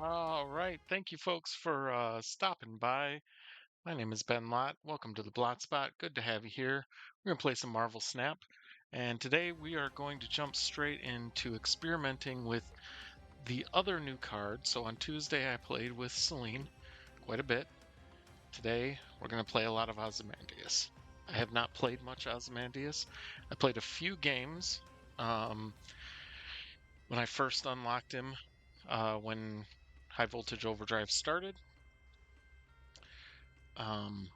All right. Thank you, folks, for stopping by. My name is Ben Lott. Welcome to the Blot Spot. Good to have you here. We're going to play some Marvel Snap. And today we are going to jump straight into experimenting with the other new card. So on Tuesday, I played with Celine quite a bit. Today, we're going to play a lot of Ozymandias. I have not played much Ozymandias. I played a few games um, when I first unlocked him when High Voltage Overdrive started.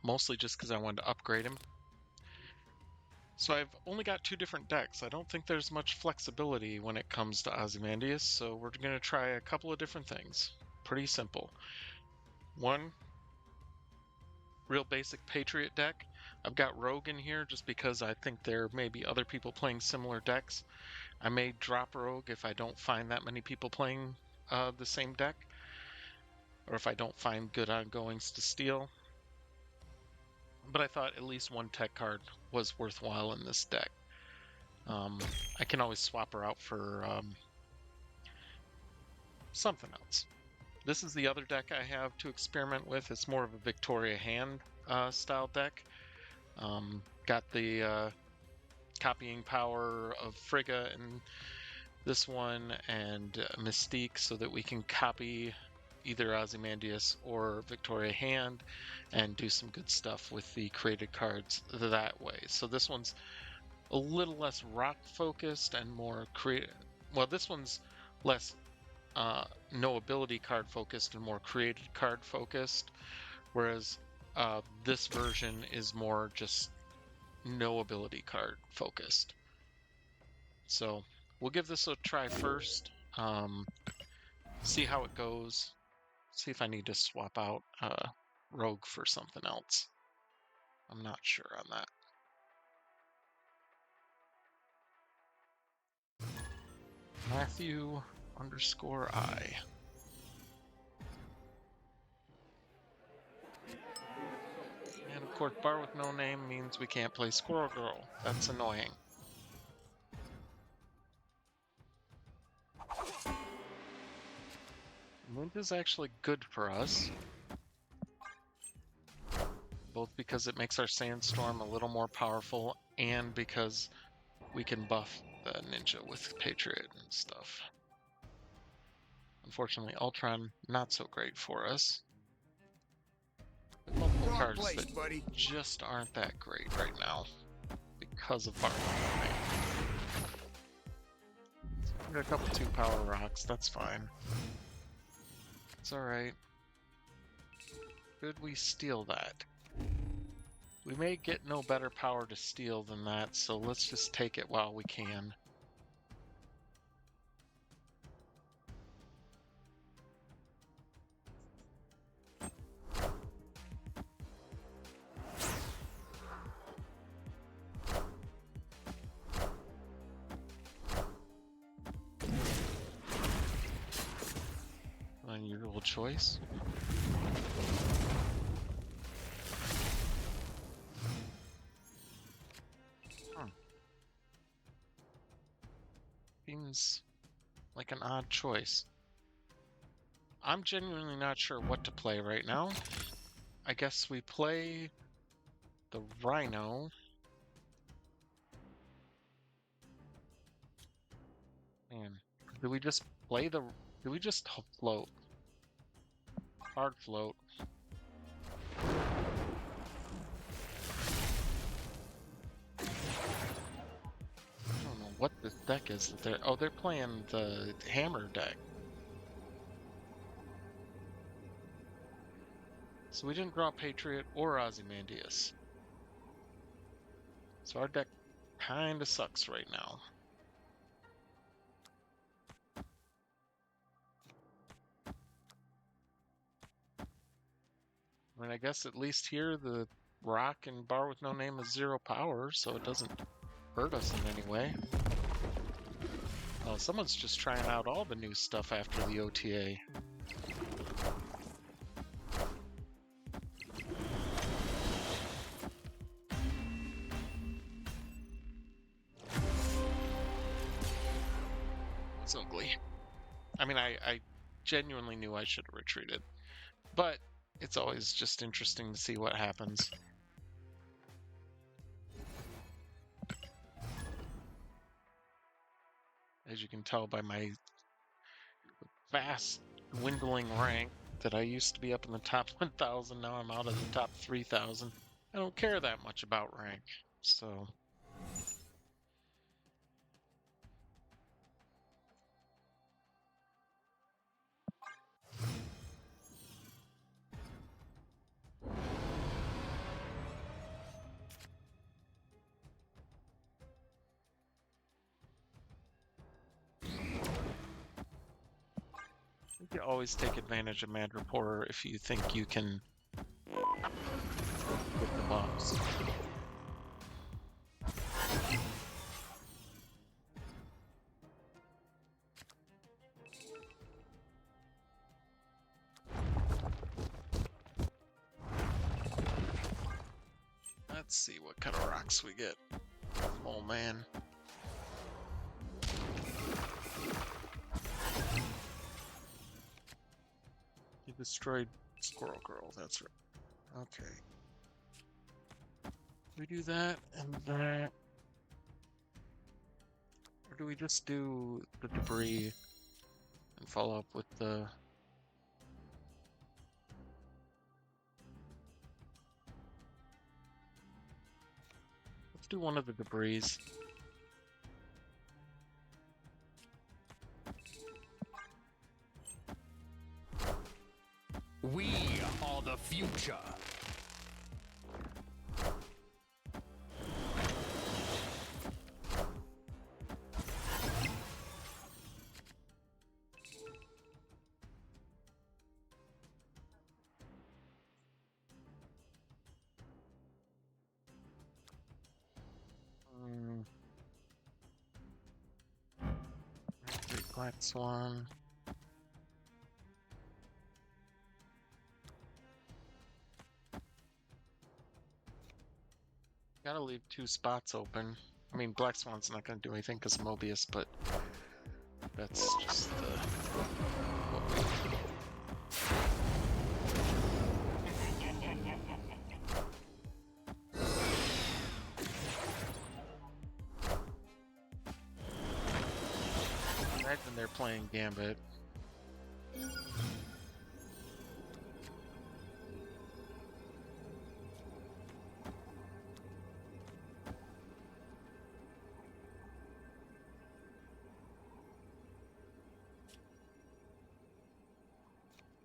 Mostly just because I wanted to upgrade him. So I've only got two different decks. I don't think there's much flexibility when it comes to Ozymandias, so we're going to try a couple of different things. Pretty simple. One, real basic Patriot deck. I've got Rogue in here just because I think there may be other people playing similar decks. I may drop Rogue if I don't find that many people playing the same deck, or if I don't find good ongoings to steal. But I thought at least one tech card was worthwhile in this deck. I can always swap her out for something else. This is the other deck I have to experiment with. It's more of a Victoria Hand style deck. Got the copying power of Frigga in this one and Mystique so that we can copy either Ozymandias or Victoria Hand and do some good stuff with the created cards that way. So this one's a little less rock focused and more creative. Well, this one's less no ability card focused and more created card focused, whereas this version is more just no ability card focused. So we'll give this a try first, see how it goes, see if I need to swap out Rogue for something else. I'm not sure on that. Matthew_I. And of course, bar with no name means we can't play Squirrel Girl. That's annoying. Mint is actually good for us, both because it makes our Sandstorm a little more powerful and because we can buff the ninja with Patriot and stuff. Unfortunately, Ultron, not so great for us. Multiple cards that just aren't that great right now because of Barlow. So a couple 2-power rocks, that's fine. It's alright. Could we steal that? We may get no better power to steal than that, so let's just take it while we can. Unusual choice. Seems like an odd choice. I'm genuinely not sure what to play right now. I guess we play the Rhino. Man, do we just play the... Do we just float? Hard float. I don't know what this deck is that they're... Oh, they're playing the Hammer deck. So we didn't draw Patriot or Ozymandias. So our deck kinda sucks right now. I mean, I guess at least here the rock and bar with no name is 0 power, so it doesn't hurt us in any way. Oh, someone's just trying out all the new stuff after the OTA. It's ugly. I mean, I genuinely knew I should have retreated. But it's always just interesting to see what happens. As you can tell by my fast dwindling rank, that I used to be up in the top 1,000, now I'm out of the top 3,000. I don't care that much about rank, so... You always take advantage of Mad Reporter if you think you can get the boss. Let's see what kind of rocks we get. Oh man. You destroyed Squirrel Girl, that's right. Okay. We do that and that. Or do we just do the debris and follow up with the... Let's do one of the debris. We are the future. Black Swan. Gotta leave 2 spots open. I mean, Black Swan's not gonna do anything because of Mobius, but that's just Imagine they're playing Gambit.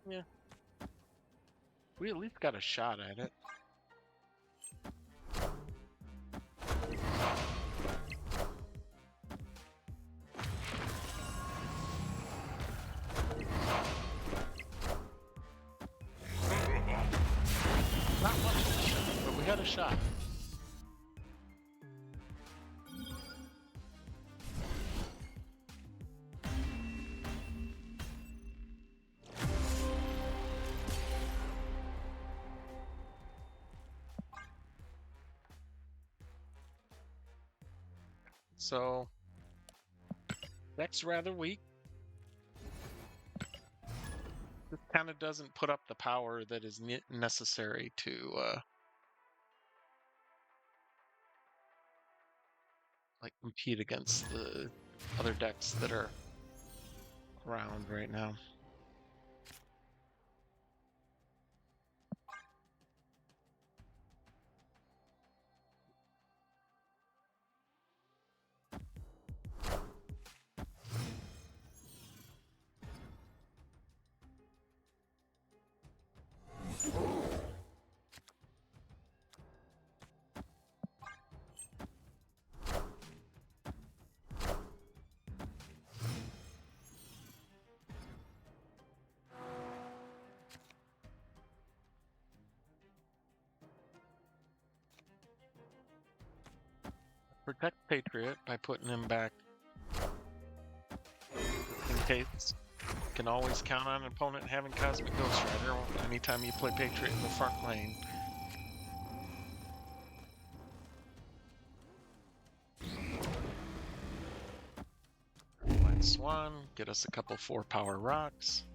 Yeah. We at least got a shot at it. Not much of a shot, but we had a shot. So, deck's rather weak. This kind of doesn't put up the power that is necessary to, like, compete against the other decks that are around right now. Protect Patriot by putting him back in case. You can always count on an opponent having Cosmic Ghost Rider anytime you play Patriot in the front lane. Black Swan, get us a couple 4-power rocks.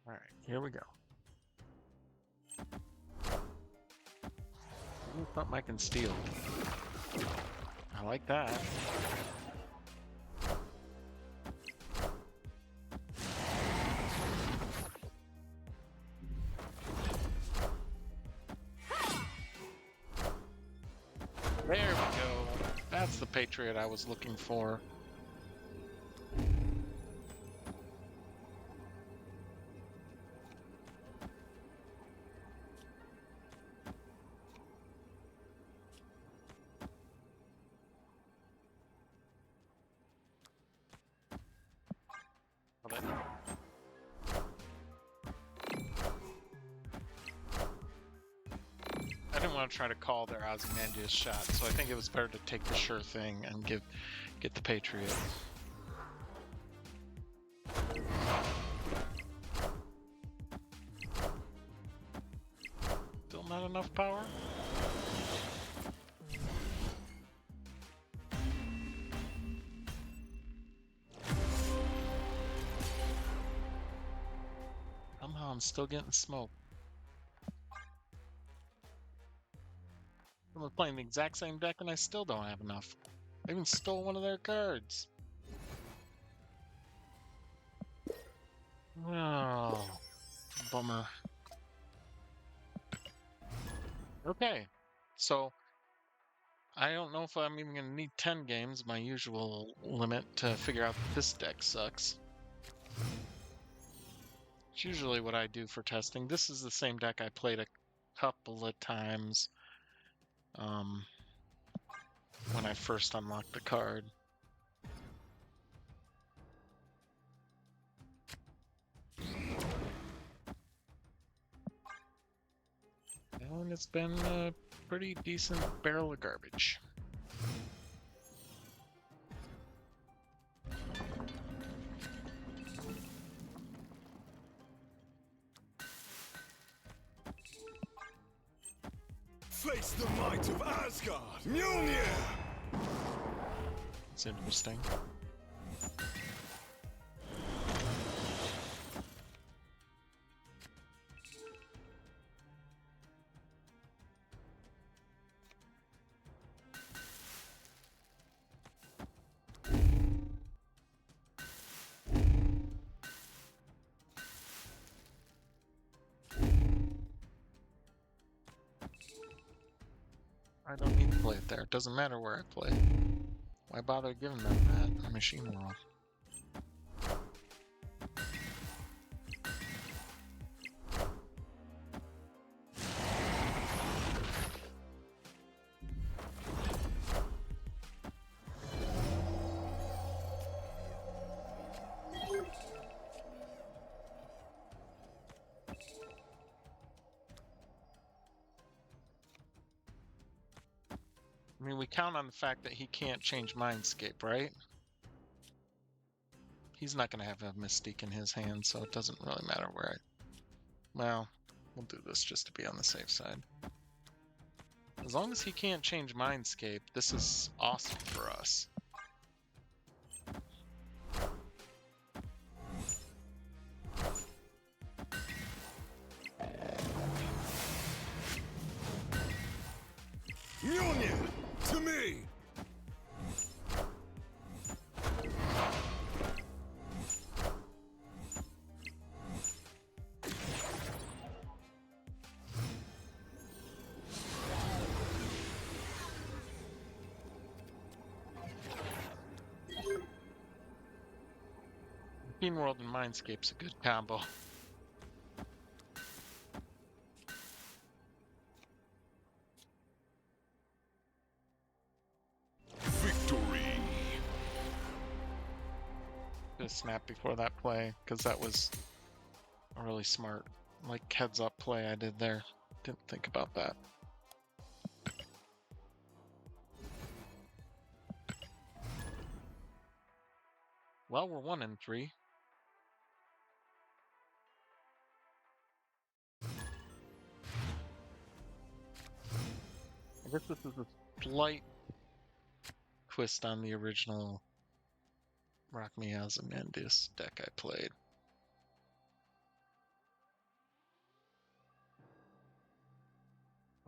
All right, here we go. Ooh, something I can steal. I like that. There we go. That's the Patriot I was looking for. Love it. I didn't want to try to call their Ozymandias shot, so I think it was better to take the sure thing and get the Patriot. Still not enough power? Somehow I'm still getting smoked. I'm playing the exact same deck and I still don't have enough. I even stole one of their cards. Oh, bummer. Okay, so I don't know if I'm even going to need 10 games, my usual limit, to figure out that this deck sucks. It's usually what I do for testing. This is the same deck I played a couple of times when I first unlocked the card. And it's been a pretty decent barrel of garbage. Face the might of Asgard! Mjolnir! It's interesting. I don't need to play it there. It doesn't matter where I play. Why bother giving them that in Machine World? I mean, we count on the fact that he can't change Mindscape, right? He's not going to have a Mystique in his hand, so it doesn't really matter where Well, we'll do this just to be on the safe side. As long as he can't change Mindscape, this is awesome for us. Mjolnir! To me! Machine World and Mindscape's a good combo. Victory! Just snap before that play, because that was a really smart, like, heads-up play I did there. Didn't think about that. Well, we're 1-3. I guess this is a slight twist on the original Rock Me Ozymandias deck I played.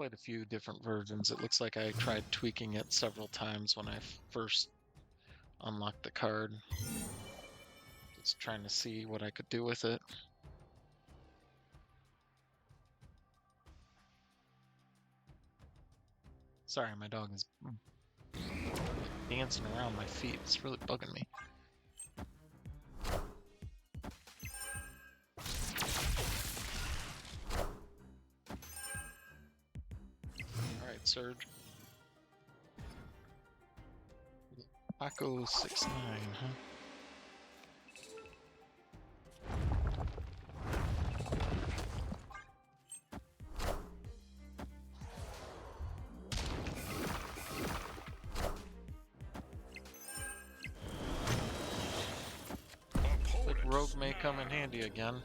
quite a few different versions. It looks like I tried tweaking it several times when I first unlocked the card. Just trying to see what I could do with it. Sorry, my dog is dancing around my feet. It's really bugging me. Alright, Surge. Paco 6'9", huh? Like Rogue may come in handy again.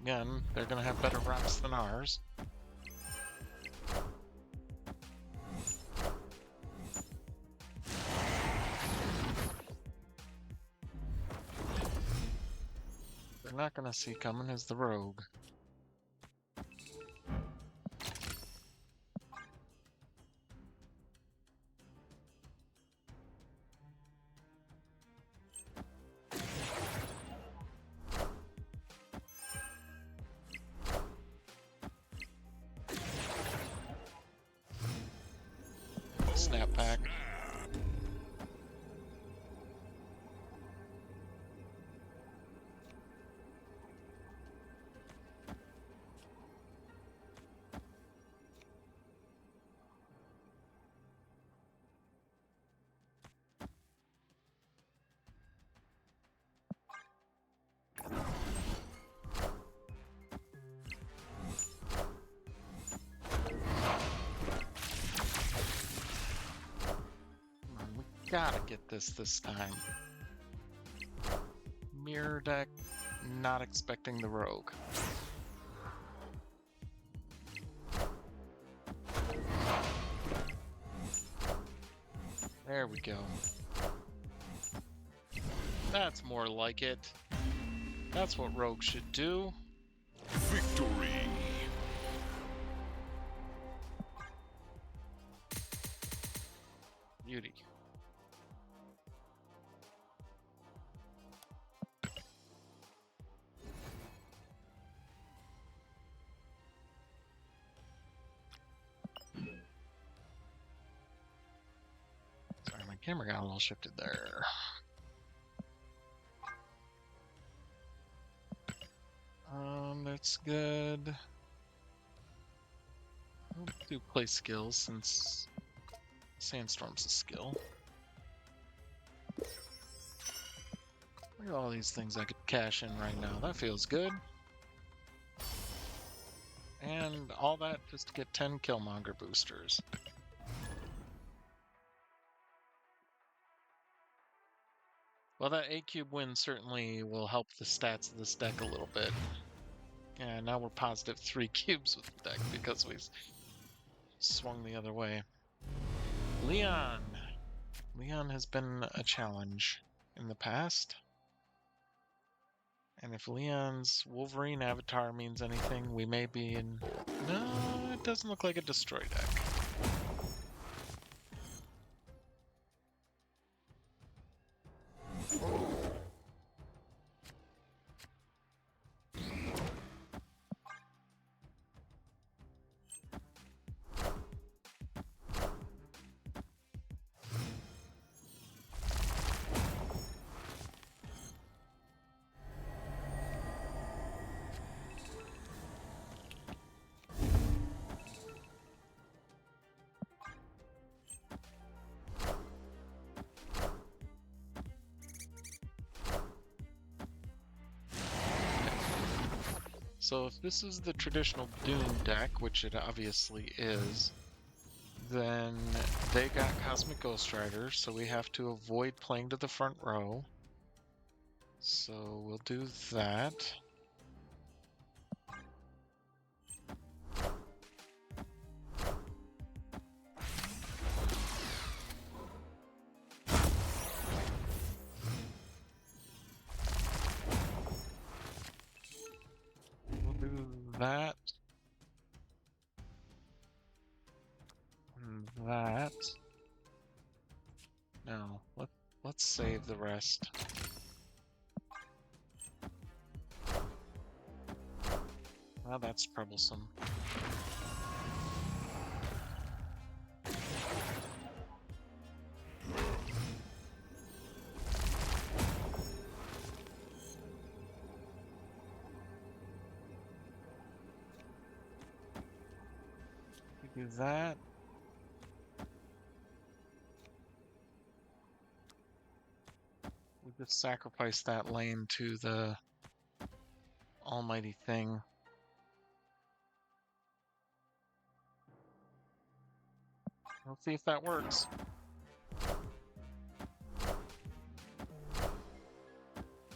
Again, they're gonna have better rocks than ours. They're not gonna see coming is the Rogue. Snapback. Gotta get this time. Mirror deck, not expecting the Rogue. There we go. That's more like it. That's what Rogue should do. Victory! Beauty. Sorry, my camera got a little shifted there. That's good. I'll do play skills since Sandstorm's a skill. Look at all these things I could cash in right now. That feels good. And all that just to get 10 Killmonger boosters. Well, that 8-cube win certainly will help the stats of this deck a little bit. Yeah, now we're positive 3 cubes with the deck because we swung the other way. Leon! Leon has been a challenge in the past. And if Leon's Wolverine avatar means anything, we may be in... No, it doesn't look like a destroy deck. So if this is the traditional Doom deck, which it obviously is, then they got Cosmic Ghost Rider, so we have to avoid playing to the front row. So we'll do that. that. And that. No, let's save the rest. Well, that's troublesome. Do that. We just sacrifice that lane to the almighty thing. Let's see if that works.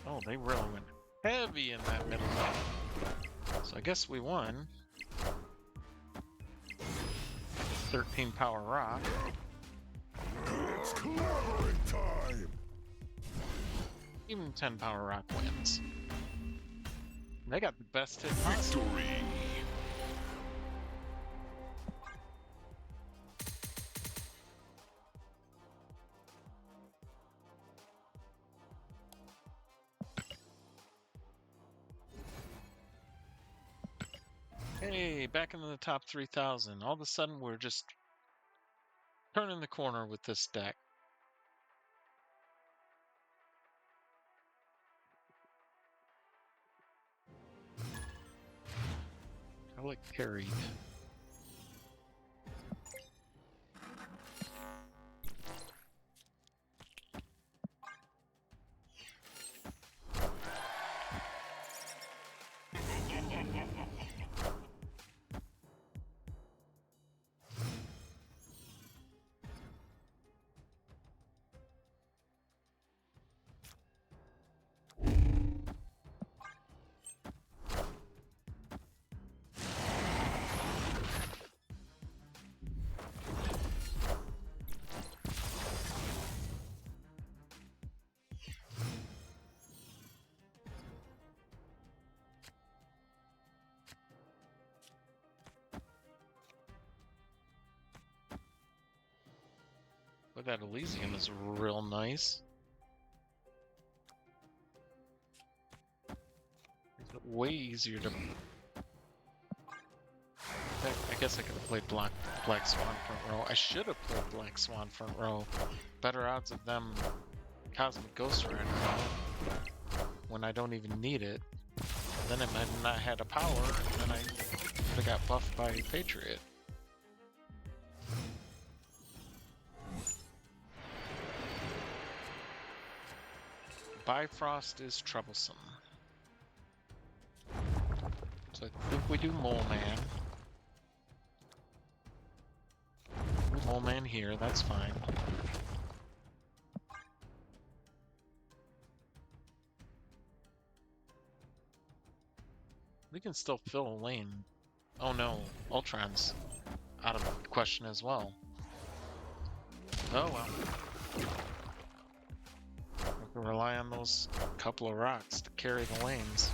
Oh, they really went heavy in that middle lane. So I guess we won. 13 power rock. It's clobbering time! Even 10 power rock wins. They got the best hit possible. Victory! Hey, back into the top 3,000. All of a sudden, we're just turning the corner with this deck. I like carried. But that Elysium is real nice. It's way easier to... I guess I could have played Black Swan front row. I should have played Black Swan front row. Better odds of them Cosmic Ghost Rider out when I don't even need it. Then it might not had a power, and then I would have got buffed by Patriot. Bifrost is troublesome. So I think we do Mole Man. Mole Man here, that's fine. We can still fill a lane. Oh no, Ultron's out of the question as well. Oh well. We can rely on those couple of rocks to carry the lanes.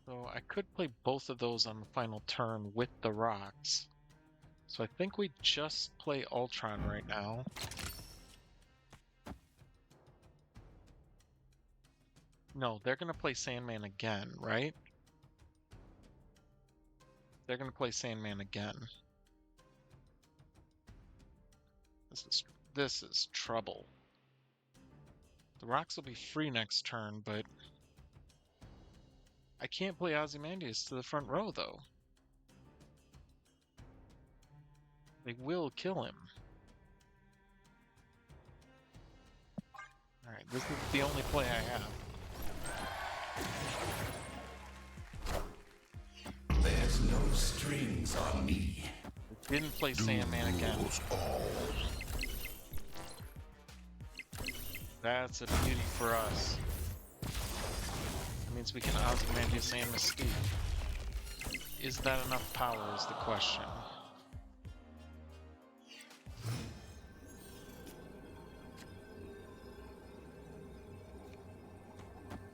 So I could play both of those on the final turn with the rocks. So I think we just play Ultron right now. No, they're going to play Sandman again, right? They're going to play Sandman again. This is trouble. The rocks will be free next turn, but I can't play Ozymandias to the front row, though. They will kill him. Alright, this is the only play I have. There's no strings on me. Didn't play Sandman again. That's a beauty for us. That means we can Ozymandias and Mystique. Is that enough power is the question.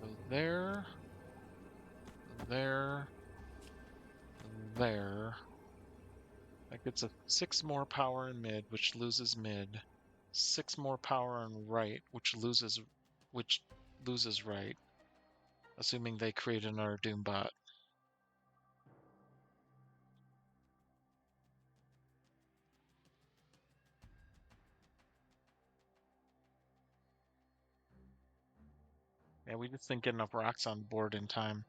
So there. That gets a 6 more power in mid, which loses mid. 6 more power on right, which loses right. Assuming they create another Doombot. Yeah, we just didn't get enough rocks on board in time.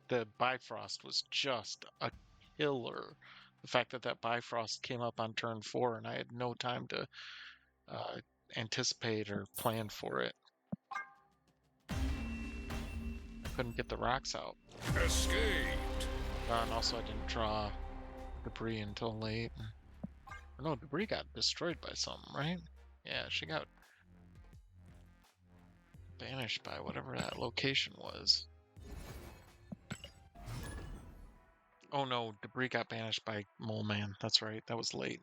The Bifrost was just a killer. The fact that that Bifrost came up on turn 4 and I had no time to anticipate or plan for it. I couldn't get the rocks out. Escaped. And also I didn't draw debris until late. No, debris got destroyed by something, right? Yeah, she got banished by whatever that location was. Oh no, debris got banished by Mole Man. That's right, that was late.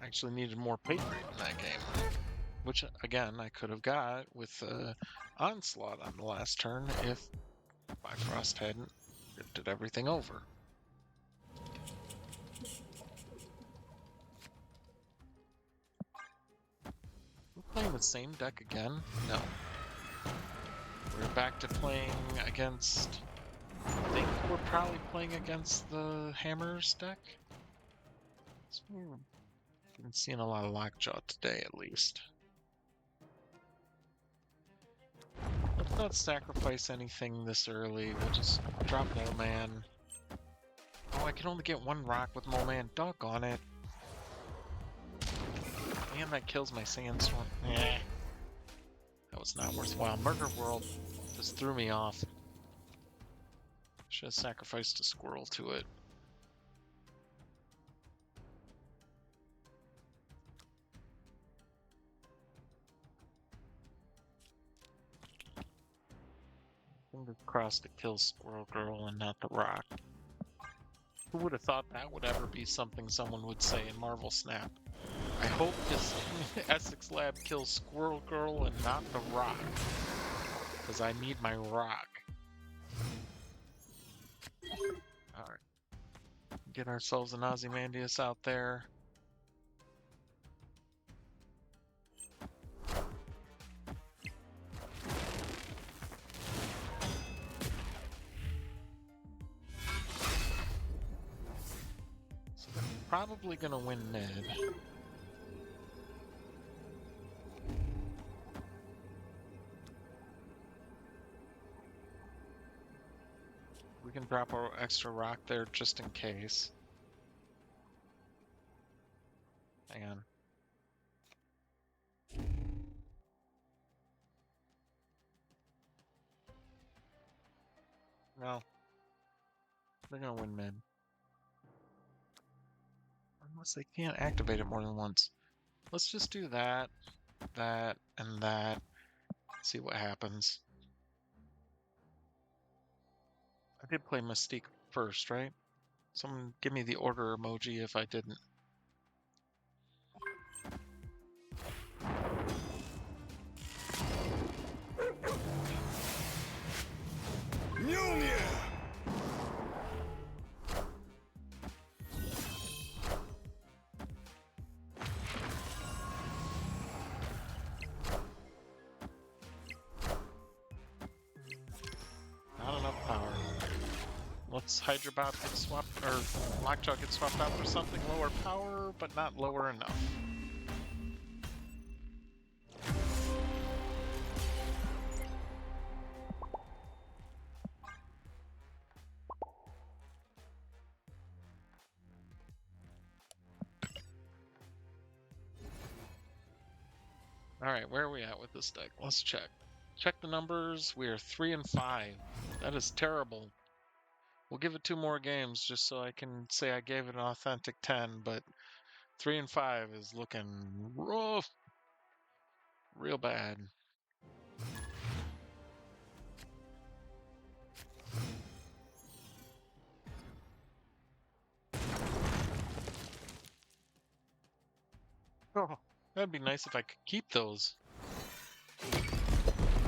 I actually needed more pay grade in that game. Which, again, I could have got with Onslaught on the last turn if Bifrost hadn't drifted everything over. We're playing the same deck again? No. We're back to playing against... I think we're probably playing against the Hammers deck? So we've been seeing a lot of Lockjaw today, at least. Let's not sacrifice anything this early. We'll just drop Mole Man. Oh, I can only get 1 rock with Mole Man. Doggone it. Man, that kills my Sandstorm. Eh. That was not worthwhile. Murder World just threw me off. Should have sacrificed a squirrel to it. Fingers crossed it kills Squirrel Girl and not the rock. Who would have thought that would ever be something someone would say in Marvel Snap? I hope this Essex Lab kills Squirrel Girl and not the rock. Because I need my rock. Alright. Get ourselves an Ozymandias out there. So they're probably gonna win mid. We can drop our extra rock there just in case. Hang on. No. They're gonna win mid. Unless they can't activate it more than once. Let's just do that, that, and that. See what happens. I did play Mystique first, right? Someone give me the order emoji if I didn't. Mjolnir! Not enough power. Let's Hydrabot get swapped, or Lockjaw get swapped out for something lower power, but not lower enough. All right, where are we at with this deck? Let's check. Check the numbers. We are 3 and 5. That is terrible. We'll give it 2 more games just so I can say I gave it an authentic 10, but 3 and 5 is looking rough. Real bad. Oh, that'd be nice if I could keep those. I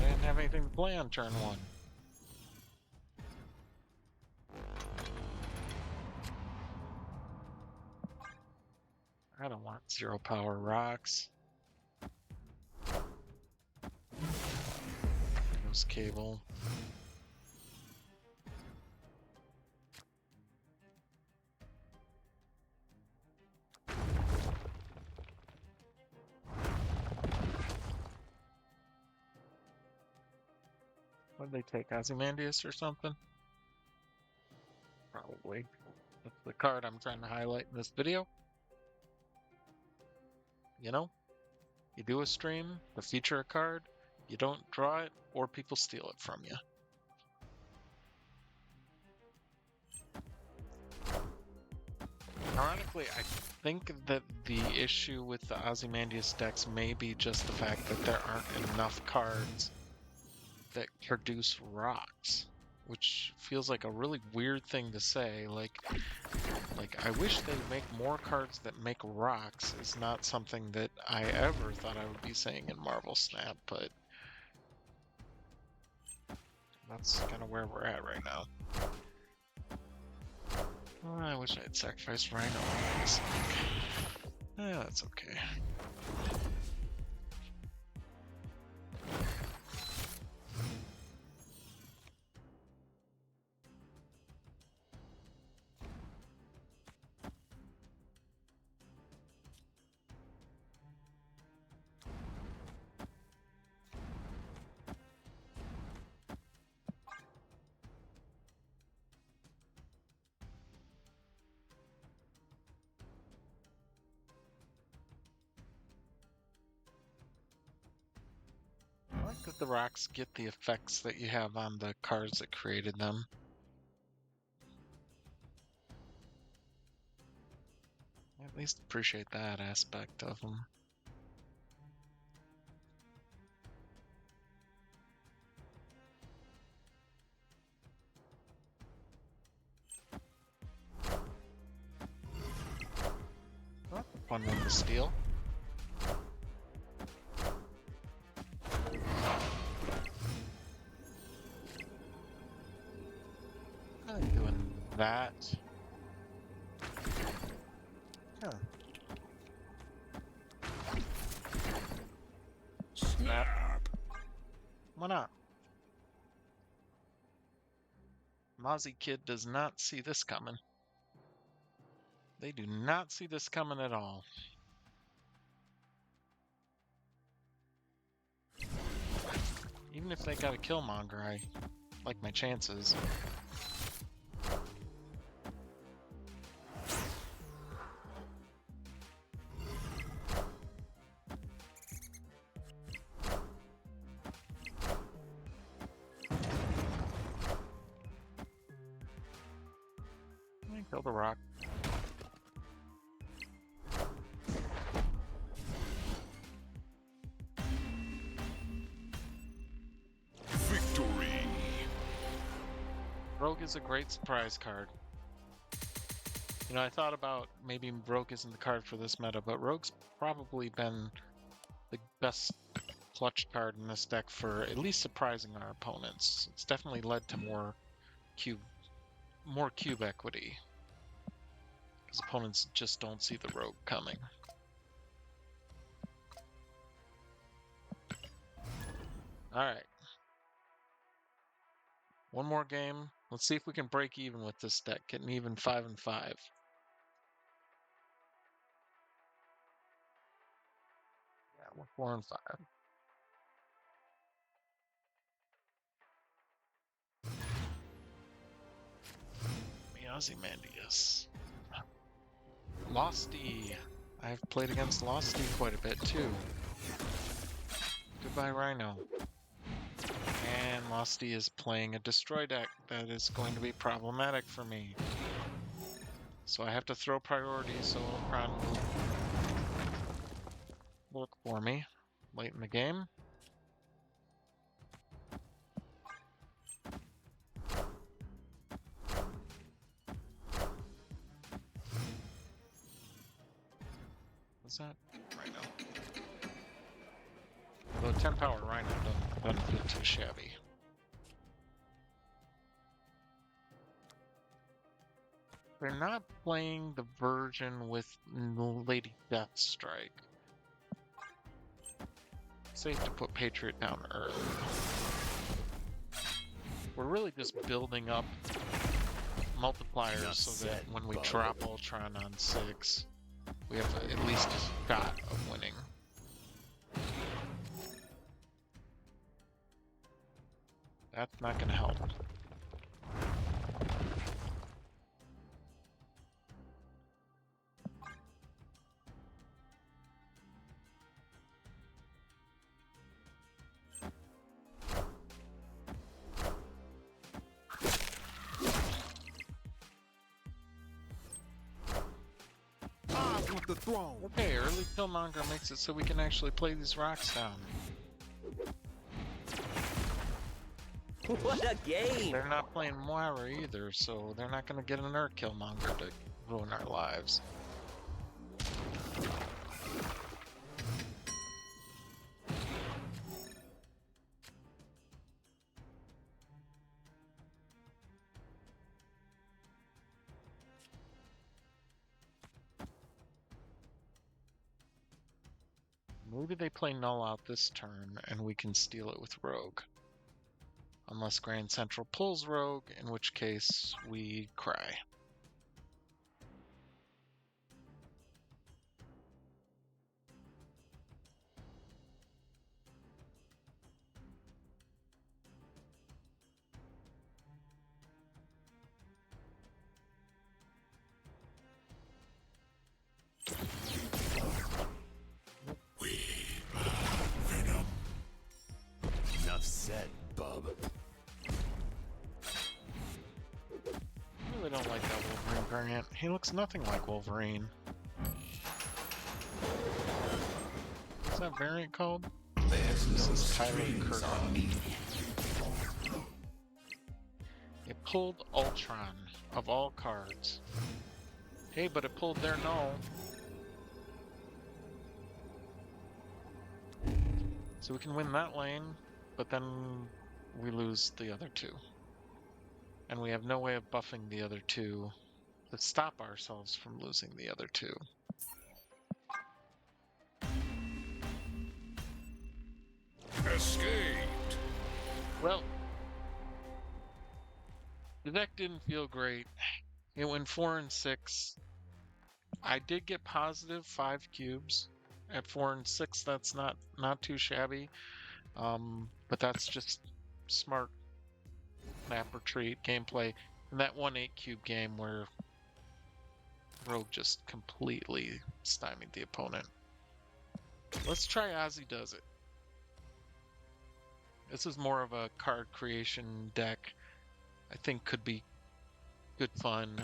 didn't have anything to play on turn 1. I don't want 0 power rocks. There's cable. What did they take? Ozymandias or something? Probably. That's the card I'm trying to highlight in this video. You know, you do a stream to feature a card, you don't draw it, or people steal it from you. Ironically, I think that the issue with the Ozymandias decks may be just the fact that there aren't enough cards that produce rocks, which feels like a really weird thing to say. Like I wish they'd make more cards that make rocks is not something that I ever thought I would be saying in Marvel Snap, but that's kind of where we're at right now. Oh, I wish I had sacrificed Rhino on this. Yeah, that's okay. I like that the rocks get the effects that you have on the cards that created them. I at least appreciate that aspect of them. Well, that's a fun one to steal. I'm doing that. Huh. Snap. Why not? Mozzie Kid does not see this coming. They do not see this coming at all. Even if they got a Killmonger, I like my chances. Kill the rock. Victory. Rogue is a great surprise card. You know, I thought about maybe Rogue isn't the card for this meta, but Rogue's probably been the best clutch card in this deck for at least surprising our opponents. It's definitely led to more cube equity. Because opponents just don't see the Rogue coming. Alright. One more game. Let's see if we can break even with this deck, getting even 5 and 5. Yeah, we're 4 and 5. Ozymandias. Losty. I've played against Losty quite a bit too. Goodbye, Rhino. And Losty is playing a destroy deck that is going to be problematic for me. So I have to throw priorities so Ultron will work for me late in the game. What's that? Rhino. Although 10 power Rhino doesn't feel too shabby. They're not playing the version with Lady Deathstrike. Safe to put Patriot down early. We're really just building up multipliers so that when we drop Ultron on 6, we have at least a shot of winning. That's not going to help. The throne. Okay, early Killmonger makes it so we can actually play these rocks down. What a game! They're not playing Moira either, so they're not going to get another Killmonger to ruin our lives. Maybe they play Null out this turn and we can steal it with Rogue. Unless Grand Central pulls Rogue, in which case we cry. Enough said, bub. I really don't like that Wolverine variant. He looks nothing like Wolverine. What's that variant called? This is Tyler Kirkham. It pulled Ultron, of all cards. Hey, but it pulled their Null. So we can win that lane, but then we lose the other two. And we have no way of buffing the other two to stop ourselves from losing the other two. Escaped. Well, the deck didn't feel great. It went 4 and 6. I did get positive 5 cubes. At 4 and 6, that's not too shabby. But that's just smart map retreat gameplay. And that 1-8 cube game where Rogue just completely stymied the opponent. Let's try Ozzy Does It. This is more of a card creation deck. I think could be good fun.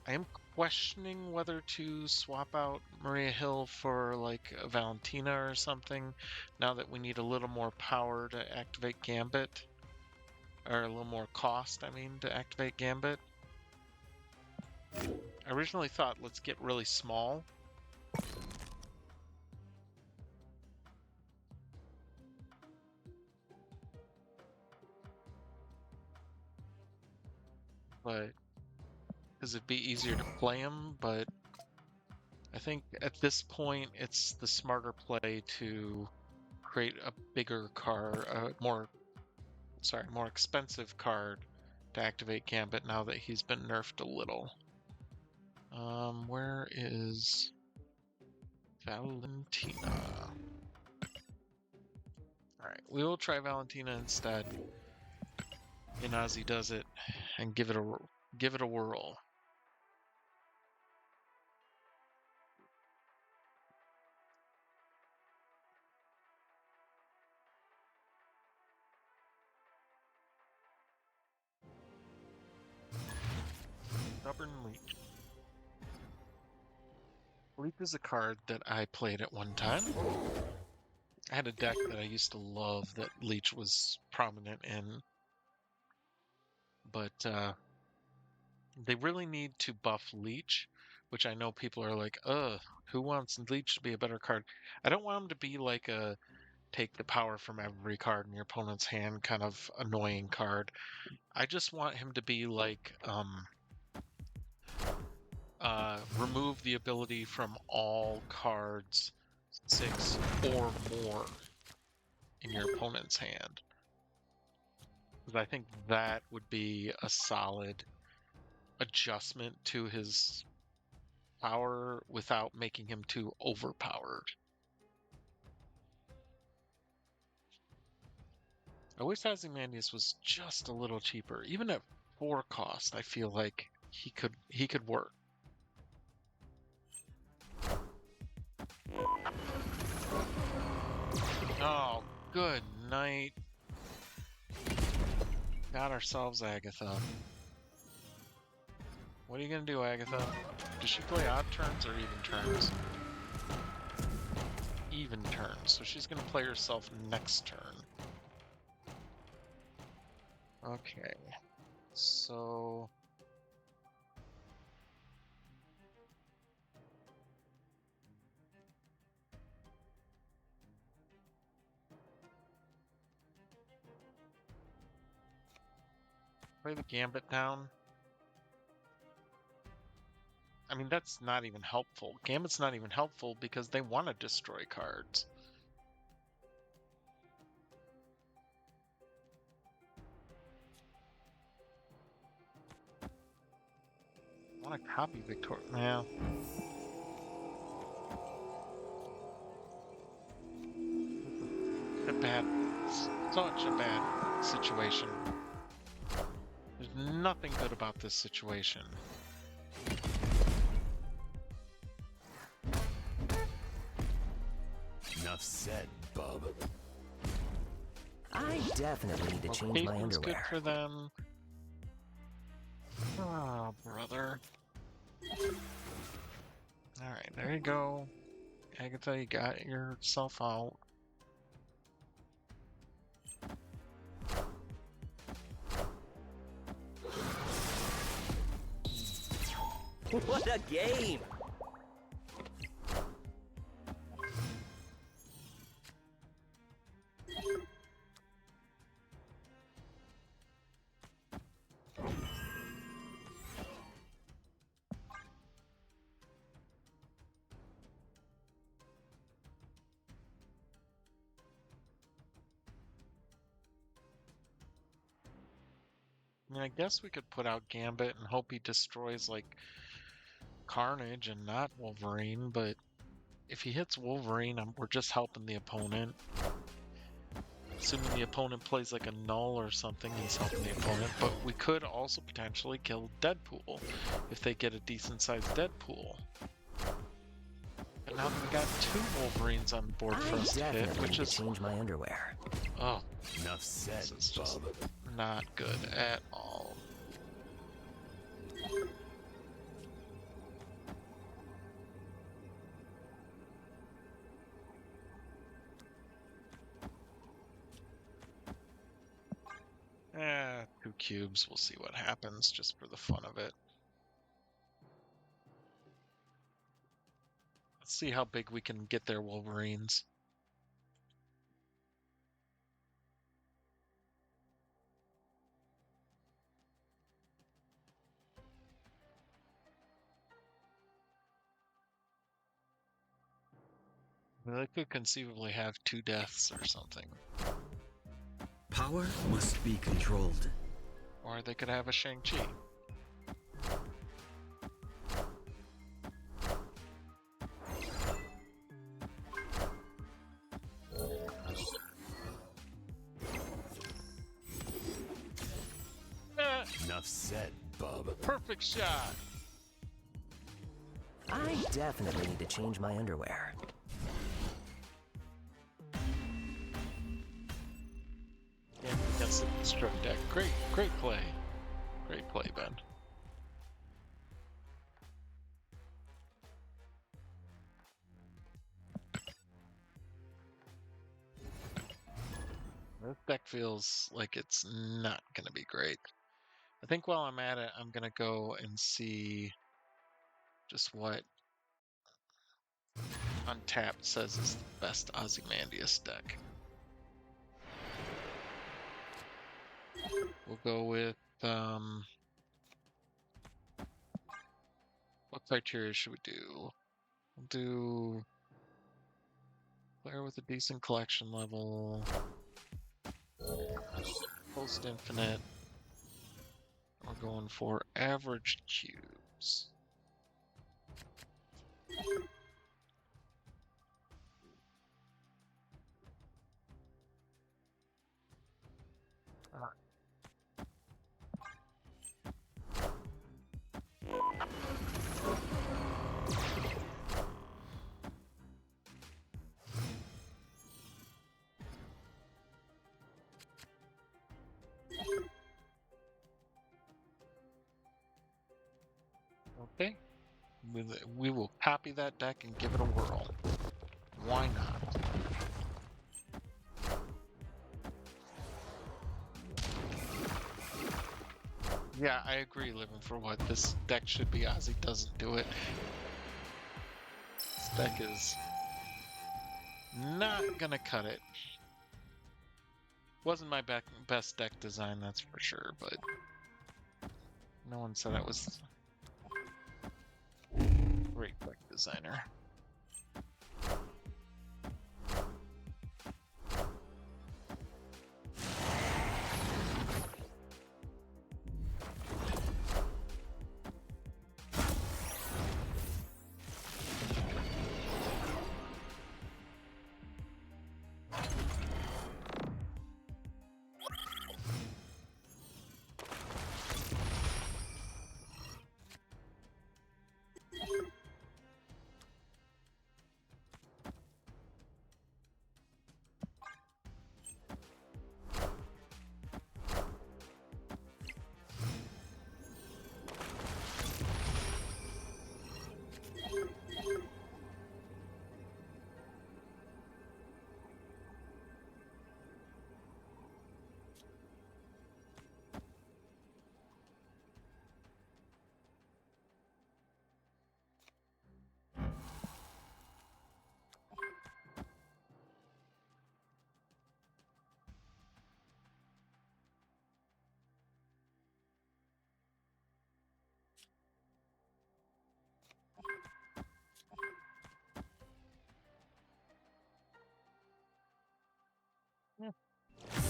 I am questioning whether to swap out Maria Hill for like a Valentina or something, now that we need a little more power to activate Gambit. Or a little more cost, I mean, to activate Gambit. I originally thought, let's get really small. But because it'd be easier to play them, but I think at this point it's the smarter play to create a bigger card, more expensive card to activate Gambit now that he's been nerfed a little. Where is Valentina? Alright, we will try Valentina instead. And Ozzy Does It and give it a whirl. Stubborn Leech. Leech is a card that I played at one time. I had a deck that I used to love that Leech was prominent in. But they really need to buff Leech, which I know people are like, ugh, who wants Leech to be a better card? I don't want him to be like a take the power from every card in your opponent's hand kind of annoying card. I just want him to be like remove the ability from all cards 6 or more in your opponent's hand. Because I think that would be a solid adjustment to his power without making him too overpowered. I wish Ozymandias was just a little cheaper. Even at 4 cost, I feel like he could work. Oh, good night. Got ourselves Agatha. What are you gonna do, Agatha? Does she play odd turns or even turns? Even turns, so she's gonna play herself next turn. Okay, so... play the Gambit down. I mean, that's not even helpful. Gambit's not even helpful because they want to destroy cards. I want to copy Victoria now. Such a bad situation. There's nothing good about this situation. Enough said, bub. I definitely need to change my Caitlin's good underwear. for them. Oh, brother. Alright, there you go. Agatha, you got yourself out. What a game! I mean, I guess we could put out Gambit and hope he destroys, like, Carnage and not Wolverine, but if he hits Wolverine, we're just helping the opponent. Assuming the opponent plays like a null or something, he's helping the opponent, but we could also potentially kill Deadpool if they get a decent-sized Deadpool. And now we got 2 Wolverines on board for us to hit, which is... change my underwear. Oh, Enough said, this is just bub. not good at all. Eh, 2 cubes, we'll see what happens, just for the fun of it. Let's see how big we can get their Wolverines. Well, they could conceivably have 2 deaths or something. Power must be controlled. Or they could have a Shang-Chi. Enough said, bub. Perfect shot! I definitely need to change my underwear. Yeah, against the construct deck. Great play. Great play, Ben. This deck feels like it's not going to be great. I think while I'm at it, I'm going to go and see just what Untapped says is the best Ozymandias deck. We'll go with, what criteria should we do? We'll do player with a decent collection level, post infinite. We're going for average cubes. Okay, we will copy that deck and give it a whirl. Why not? Yeah, I agree, Living for What. This deck should be Ozzy doesn't do it. This deck is not gonna cut it. Wasn't my best deck design, that's for sure, but no one said I was a great deck designer.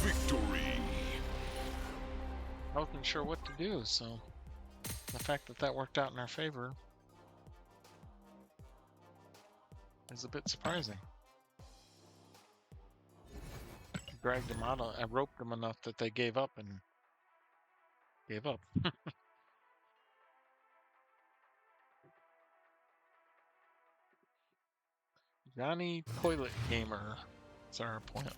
Victory! I wasn't sure what to do, so the fact that that worked out in our favor is a bit surprising. I dragged them out, I roped them enough that they gave up and gave up. Johnny Toilet Gamer is our opponent.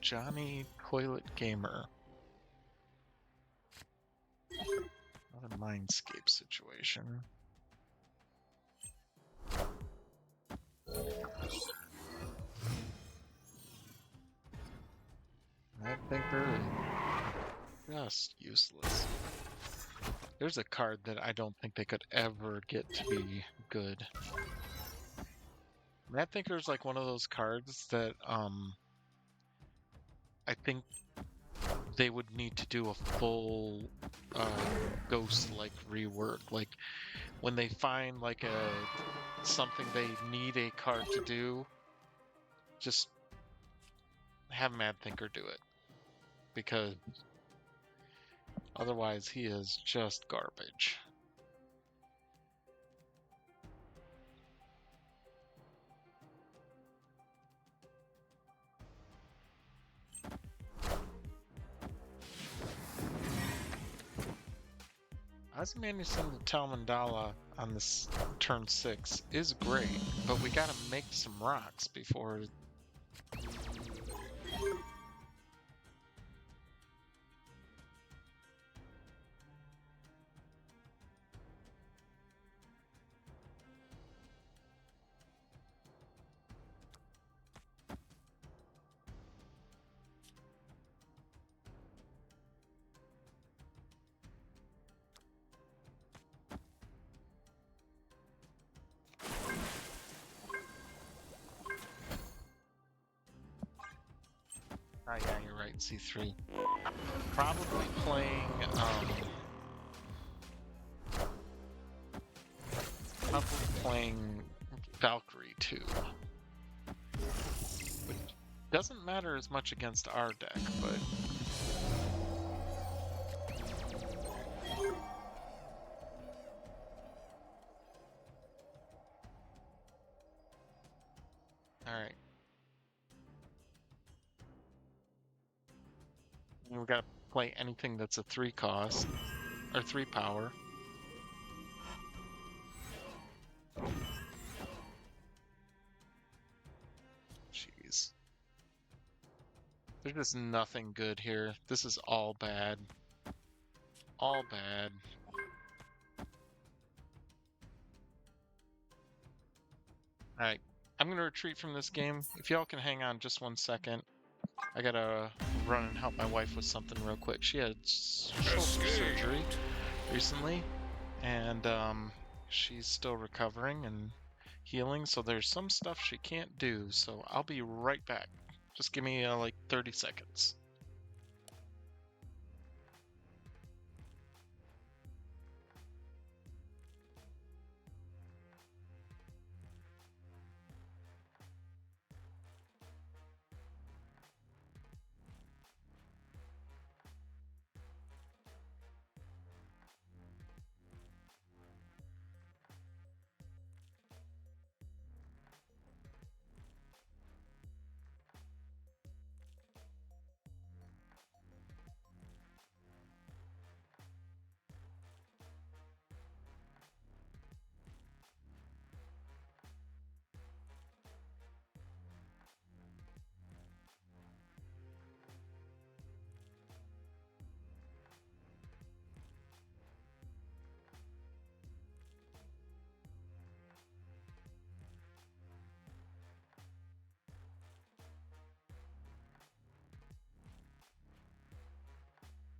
Johnny Toilet Gamer. Not a Mindscape situation. I think they're just useless. There's a card that I don't think they could ever get to be good. Mad Thinker's like one of those cards that I think they would need to do a full ghost-like rework. Like when they find like something they need a card to do, just have Mad Thinker do it. Because otherwise he is just garbage. Ozymandias and the Talmandala on this turn 6 is great, but we gotta make some rocks before. Ah, yeah, you're right. C3. Probably playing. Probably playing Valkyrie too. Which doesn't matter as much against our deck, but. Alright. We gotta play anything that's a 3 cost, or 3 power. Jeez. There's just nothing good here. This is all bad. All bad. Alright, I'm gonna retreat from this game. If y'all can hang on just 1 second. I gotta run and help my wife with something real quick. She had shoulder surgery recently, and she's still recovering and healing, so there's some stuff she can't do, so I'll be right back. Just give me like 30 seconds.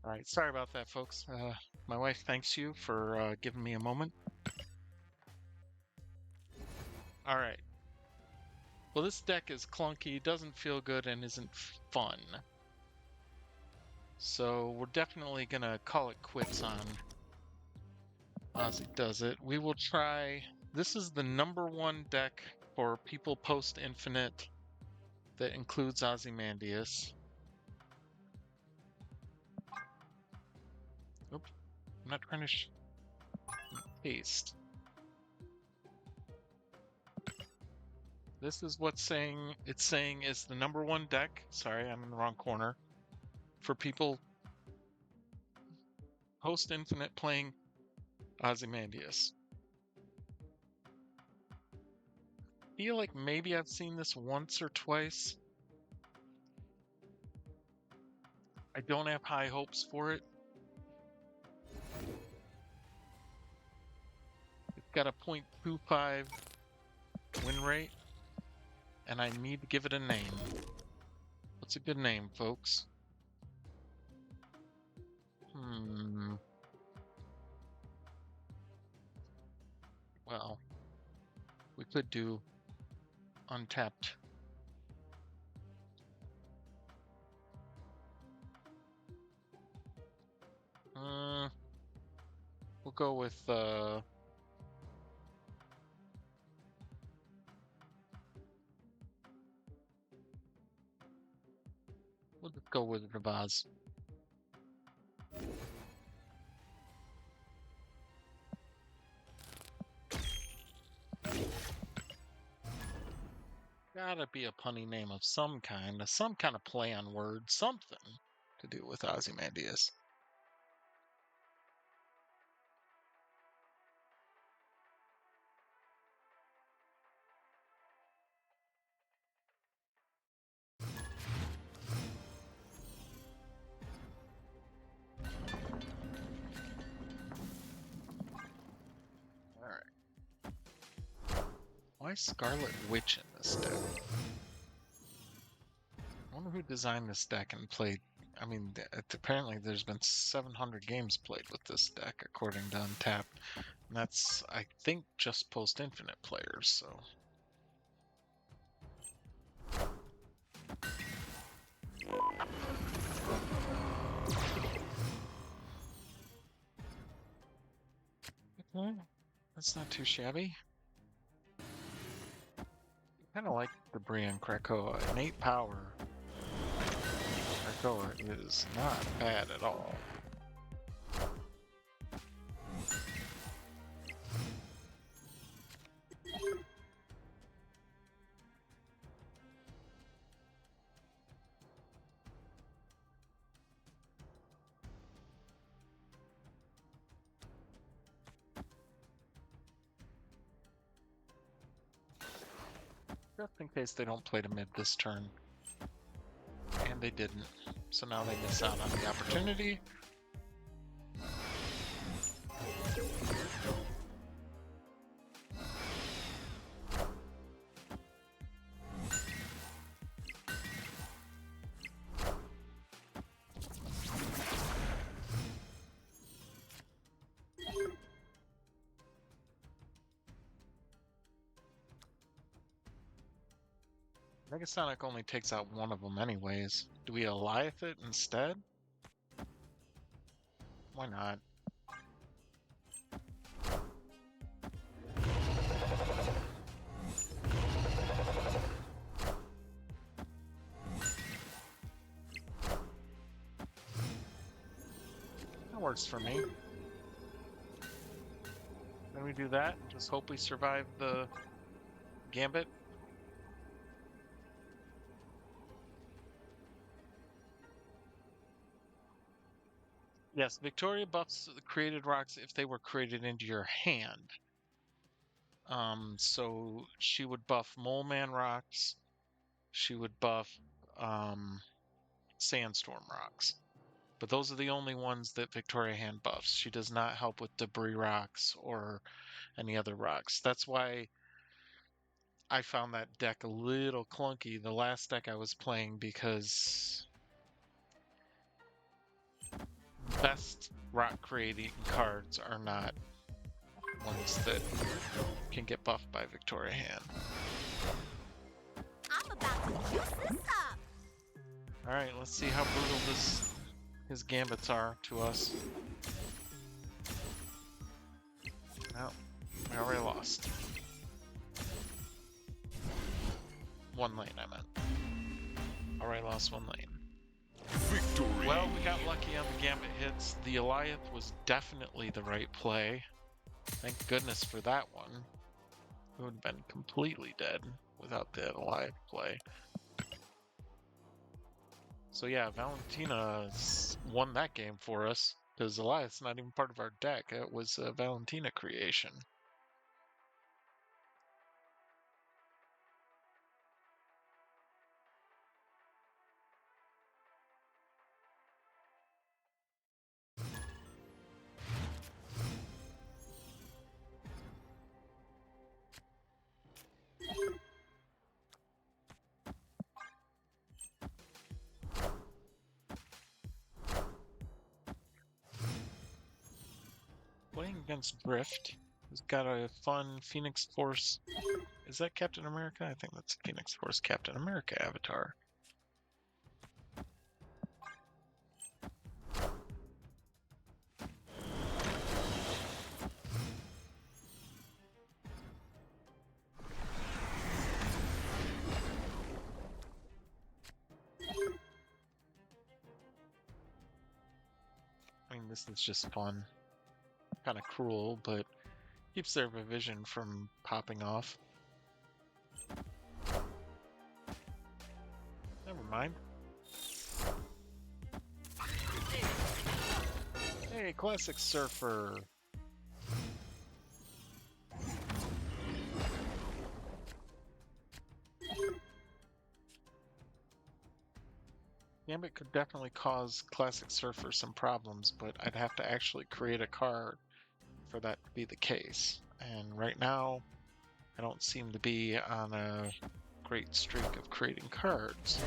All right, sorry about that, folks. My wife thanks you for giving me a moment. All right. Well, this deck is clunky, doesn't feel good, and isn't fun. So we're definitely gonna call it quits on Ozzy Does It. We will try. This is the #1 deck for people post Infinite that includes Ozymandias. Oops, I'm not trying to paste. This is what's saying. It's saying is the #1 deck. Sorry, I'm in the wrong corner. For people post Infinite playing Ozymandias. Feel like maybe I've seen this once or twice. I don't have high hopes for it. It's got a 0.25 win rate, and I need to give it a name. What's a good name, folks? Well, we could do Untapped. We'll go with we'll just go with Ravaz. Gotta be a punny name of some kind of play on words, something to do with Ozymandias. Why Scarlet Witch in this deck? I wonder who designed this deck and played. I mean, apparently there's been 700 games played with this deck, according to Untapped. And that's, I think, just post-Infinite players, so. Okay, that's not too shabby. Kind of like the Brian Krakoa. Innate power. Krakoa is not bad at all. Just in case they don't play to mid this turn. And they didn't. So now they miss out on the opportunity. Megasonic only takes out one of them anyways. Do we Goliath it instead? Why not? That works for me. Then we do that and just hope we survive the Gambit. Yes, Victoria buffs the created rocks if they were created into your hand. So she would buff Mole Man rocks. She would buff Sandstorm rocks. But those are the only ones that Victoria hand buffs. She does not help with debris rocks or any other rocks. That's why I found that deck a little clunky the last deck I was playing, because best rock creating cards are not ones that can get buffed by Victoria hand. I'm about to use this up. Alright, let's see how brutal his gambits are to us. No, we already lost. One lane, I meant. Already lost one lane. Victory! Well, we got lucky on the gambit hits. The Goliath was definitely the right play. Thank goodness for that one. We would have been completely dead without the Goliath play. So yeah, Valentina won that game for us, because Goliath's not even part of our deck. It was a Valentina creation. Playing against Drift. He's got a fun Phoenix Force. Is that Captain America? I think that's Phoenix Force Captain America avatar. I mean, this is just fun. Kind of cruel, but keeps their vision from popping off. Never mind. Hey, Classic Surfer. Gambit could definitely cause Classic Surfer some problems, but I'd have to actually create a card for that to be the case. And right now, I don't seem to be on a great streak of creating cards.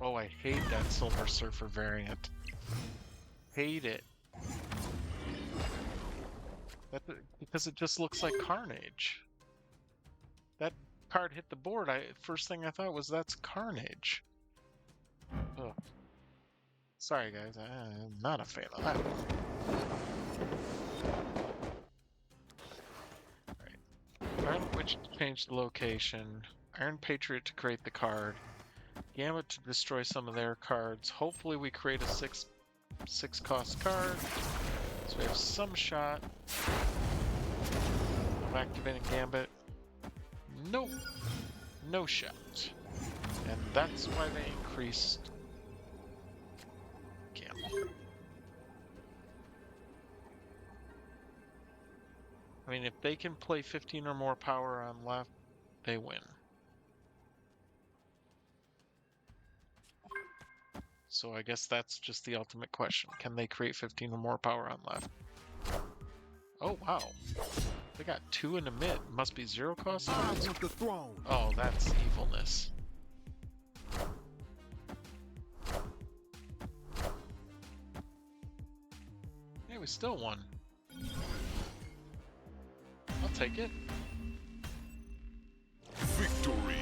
Oh, I hate that Silver Surfer variant. Hate it. Because it just looks like Carnage. That card hit the board, first thing I thought was that's Carnage. Ugh. Sorry guys, I'm not a fan of that one. Alright. Iron Witch to change the location. Iron Patriot to create the card. Gambit to destroy some of their cards. Hopefully we create a six cost card. So we have some shot of activating Gambit. Nope. No shot. And that's why they increased Gambit. I mean, if they can play 15 or more power on left, they win. So I guess that's just the ultimate question. Can they create 15 or more power on left? Oh, wow. They got 2 in the mid. Must be 0 cost? I want the throne. Oh, that's evilness. Hey, we still won. I'll take it. Victory.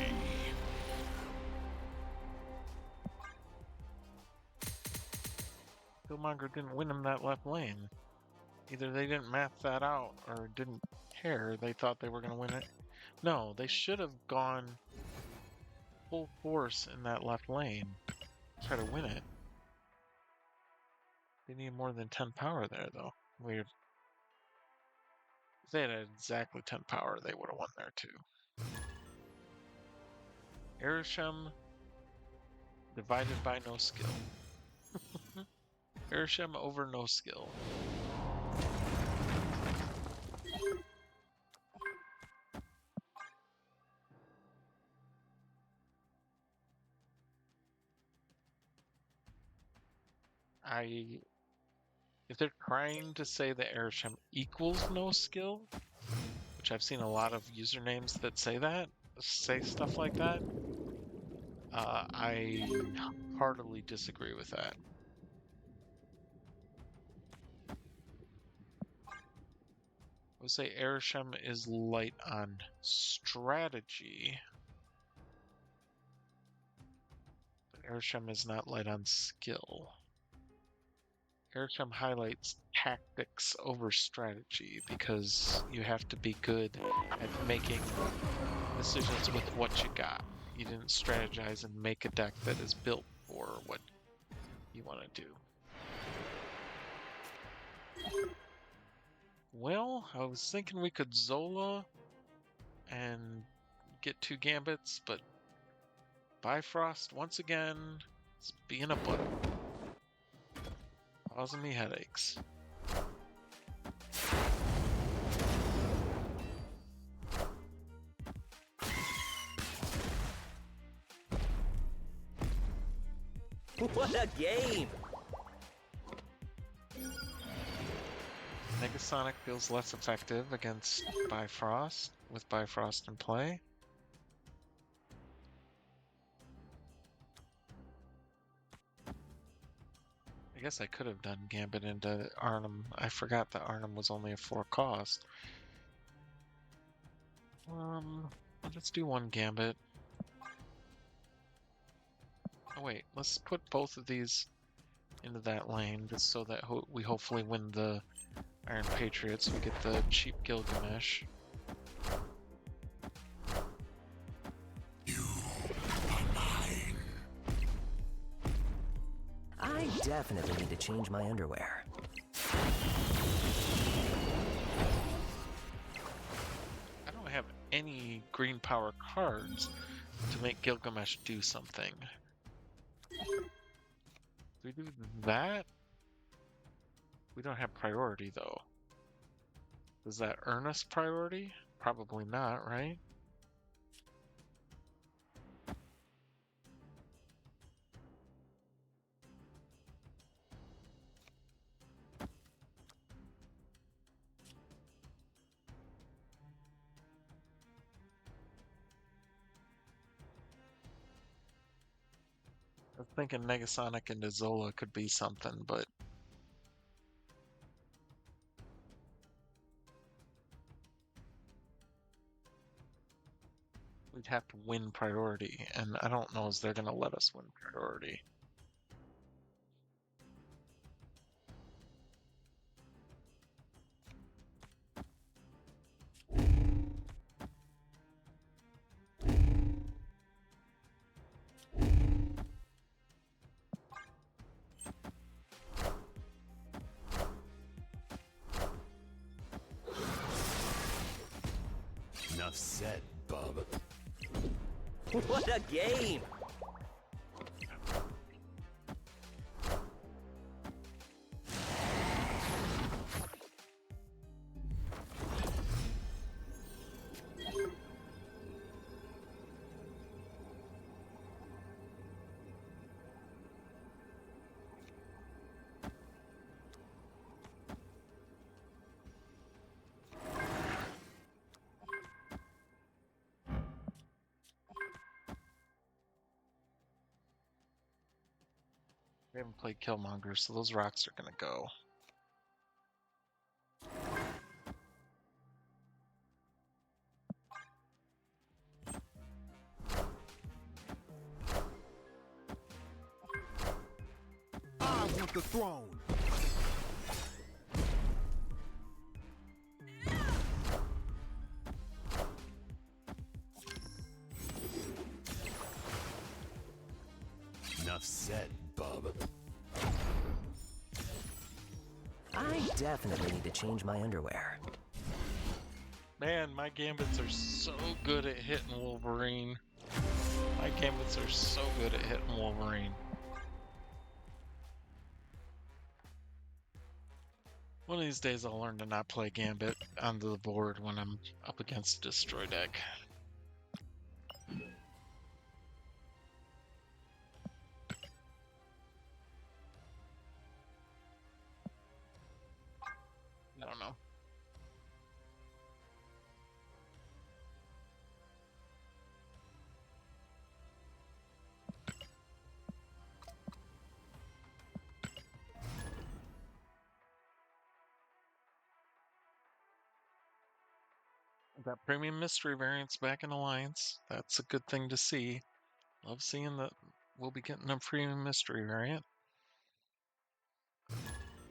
Killmonger didn't win him that left lane. Either they didn't math that out or didn't care. They thought they were going to win it. No, they should have gone full force in that left lane. Try to win it. They need more than 10 power there, though. Weird. If they had exactly 10 power, they would have won there, too. Erisham divided by no skill. Erisham over no skill. If they're trying to say that Erisham equals no skill, which I've seen a lot of usernames that say stuff like that, I heartily disagree with that. I would say Erisham is light on strategy, but Erisham is not light on skill. Erisham highlights tactics over strategy because you have to be good at making decisions with what you got. You didn't strategize and make a deck that is built for what you want to do. Well, I was thinking we could Zola and get 2 Gambits, but Bifrost once again is being a butt. Causing me headaches. What a game! Negasonic feels less effective against Bifrost, with Bifrost in play. I guess I could have done Gambit into Arnhem. I forgot that Arnhem was only a 4 cost. Let's do 1 Gambit. Oh wait, let's put both of these into that lane just so that we hopefully win the Iron Patriots. We get the cheap Gilgamesh. You are mine. I definitely need to change my underwear. I don't have any green power cards to make Gilgamesh do something. Do we do that? We don't have priority though. Does that earn us priority? Probably not, right? I was thinking Negasonic into Zola could be something, but we'd have to win priority, and I don't know if they're gonna let us win priority. Enough said, bub. What a game! We haven't played Killmonger, so those rocks are gonna go. I want the throne. Enough said, bub. I definitely need to change my underwear. Man, my gambits are so good at hitting Wolverine. My gambits are so good at hitting Wolverine. One of these days I'll learn to not play Gambit onto the board when I'm up against a Destroy deck. I don't know. Got premium mystery variants back in Alliance. That's a good thing to see. Love seeing that we'll be getting a premium mystery variant.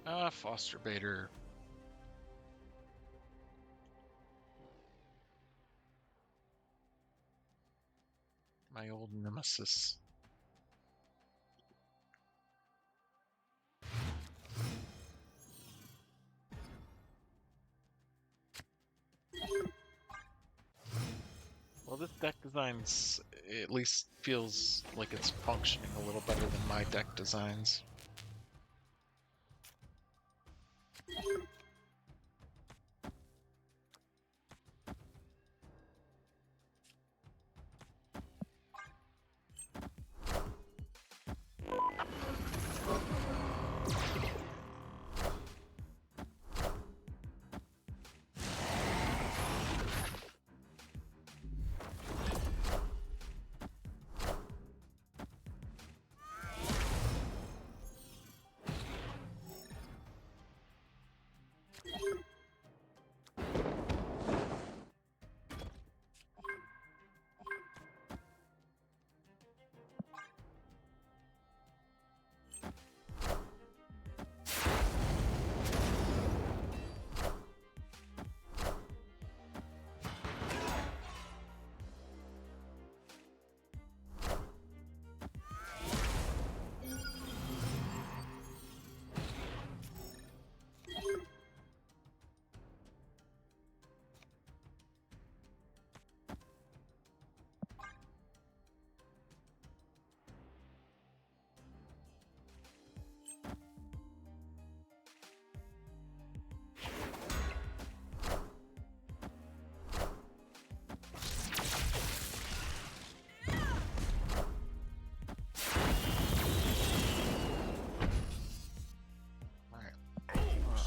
Ah, Foster Bader. My old nemesis. Well, this deck designs at least feels like it's functioning a little better than my deck designs.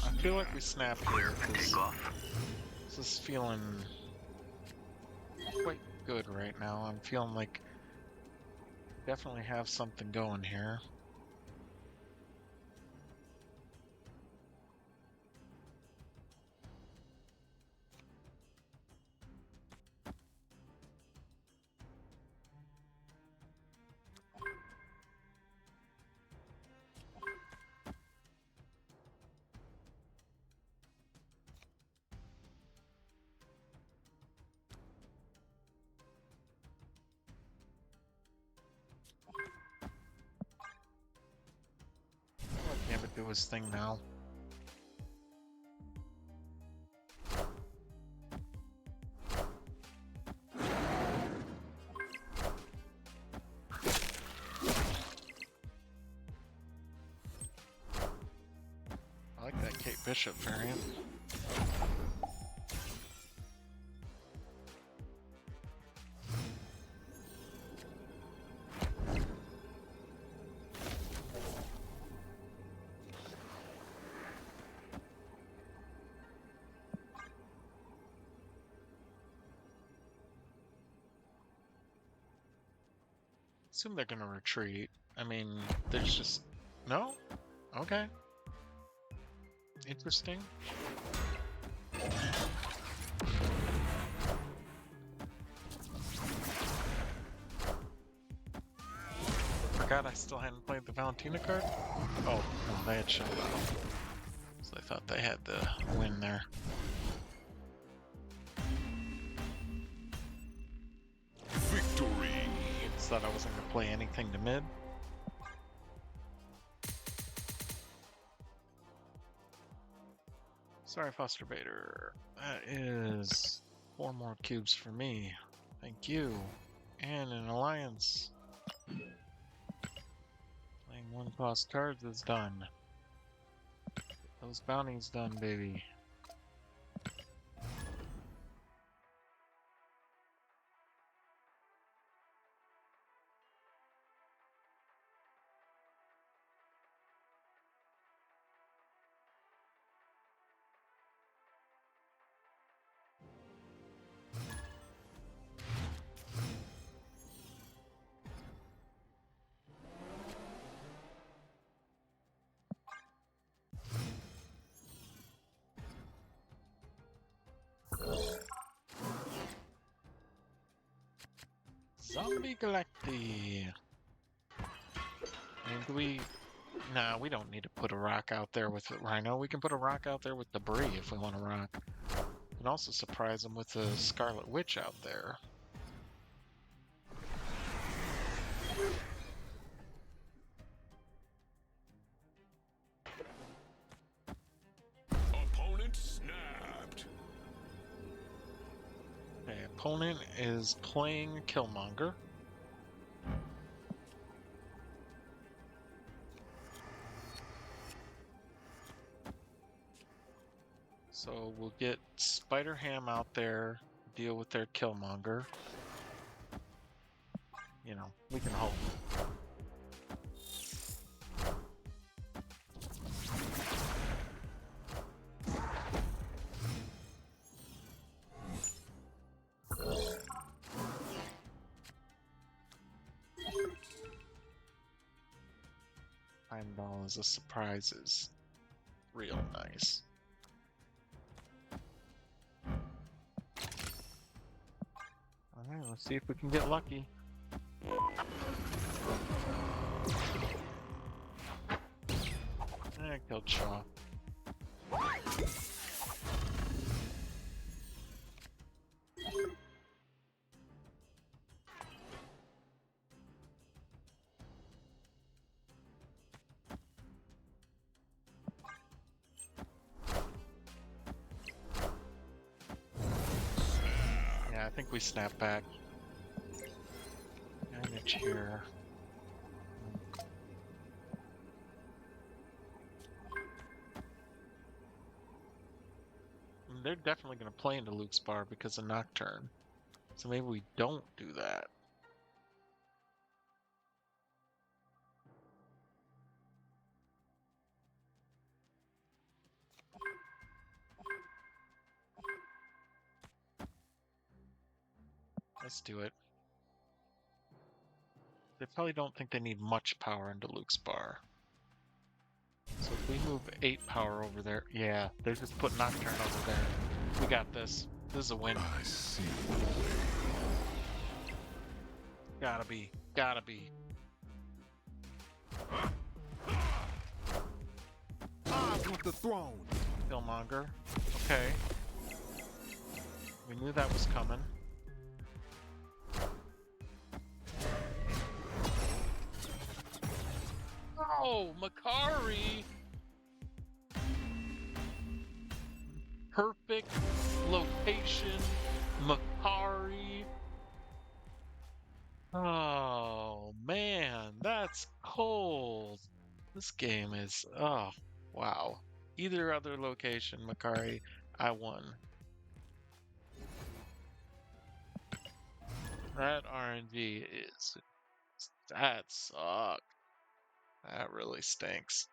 I feel like we snapped here because this is feeling quite good right now. I'm feeling like definitely have something going here. do his thing now. I like that Kate Bishop variant. Assume they're gonna retreat. I mean, there's just no? Okay. Interesting. Forgot I still hadn't played the Valentina card. Oh, no, they had shut out. So I thought they had the win there. Victory! Thought I wasn't gonna play anything to mid. Sorry, Foster Vader. That is 4 more cubes for me. Thank you. And an alliance. Playing 1 cost cards is done. Those bounties done, baby. Zombie Galacti. I mean, do we... Nah, we don't need to put a rock out there with Rhino. We can put a rock out there with debris if we want a rock. We can also surprise them with a Scarlet Witch out there. Opponent snapped. Okay, opponent is playing Killmonger. So we'll get Spider-Ham out there, deal with their Killmonger. You know, we can hope. Heimdall as a surprise is real nice. Alright, let's see if we can get lucky. I killed Shaw. Yeah, I think we snap back. Manage here. They're definitely going to play into Luke's bar because of Nocturne. So maybe we don't do that. Let's do it. They probably don't think they need much power into Luke's bar. So if we move 8 power over there, yeah, they're just putting Nocturne over there. We got this. This is a win. I see. Gotta be. Gotta be. I want the throne. Killmonger. Okay. We knew that was coming. Oh, Makari! perfect location, Makari. Oh man, that's cold. This game is, oh wow. Either other location, Makari, I won. That RNG is, that sucks. That really stinks.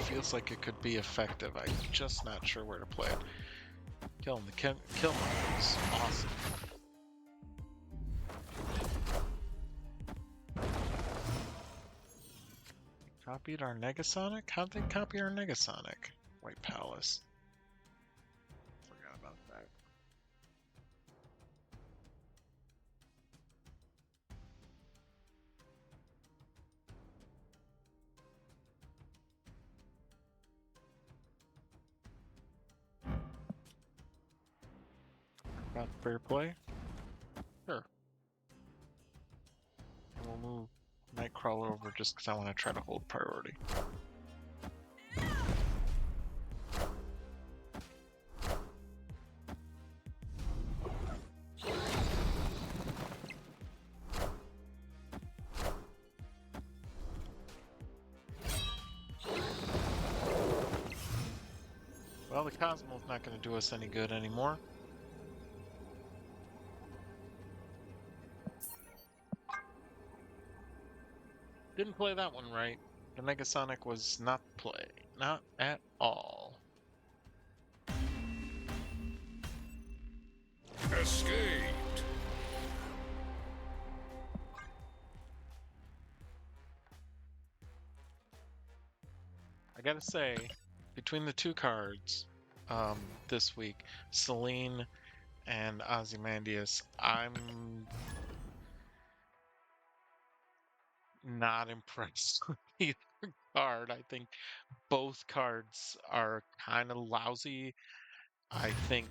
Feels like it could be effective. I'm just not sure where to play it. Killing the kill mark is awesome. Copied our Negasonic? How'd they copy our Negasonic? White Palace. Forgot about that. About fair play? Sure. And we'll move Nightcrawler over just because I want to try to hold priority. Well, the Cosmo's not going to do us any good anymore. Didn't play that one right. The Negasonic was not play. Not at all. Escaped. I gotta say, between the two cards this week, Celine and Ozymandias, I'm not impressed with either card. I think both cards are kind of lousy. I think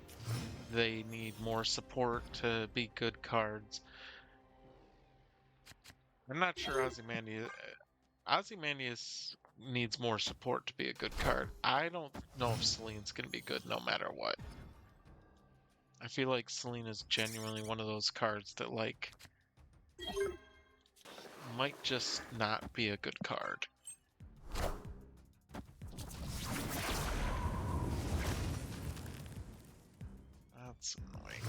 they need more support to be good cards. I'm not sure Ozymandias needs more support to be a good card. I don't know if Celine's going to be good no matter what. I feel like Celine is genuinely one of those cards that, like, might just not be a good card. That's annoying.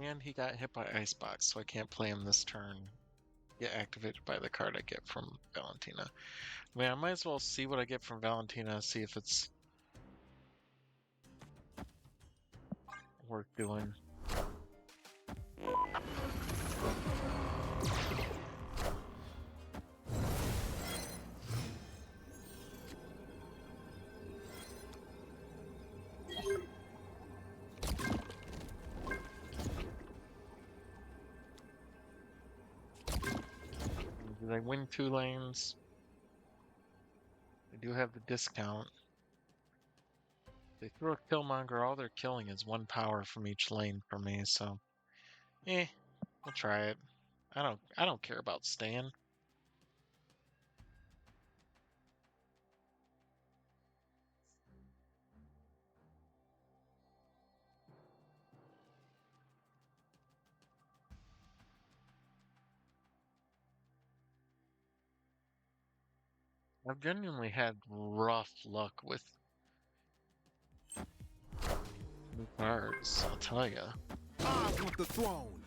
And he got hit by Icebox, so I can't play him this turn. Get activated by the card I get from Valentina. I mean, I might as well see what I get from Valentina, see if it's worth doing. Did I win 2 lanes? They do have the discount. They throw a Killmonger, all they're killing is 1 power from each lane for me, so we'll try it. I don't care about staying. I've genuinely had rough luck with new cards, I'll tell ya. I want the throne.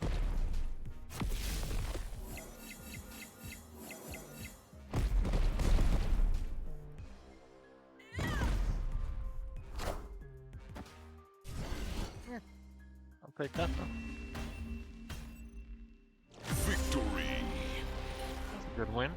I'll take that one. Victory. That's a good win.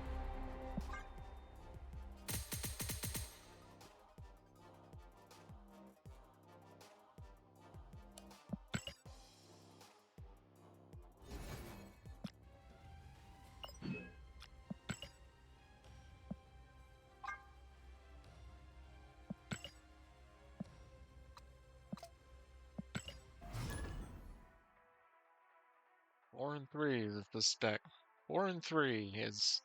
Four and 3 with this deck. 4 and 3 is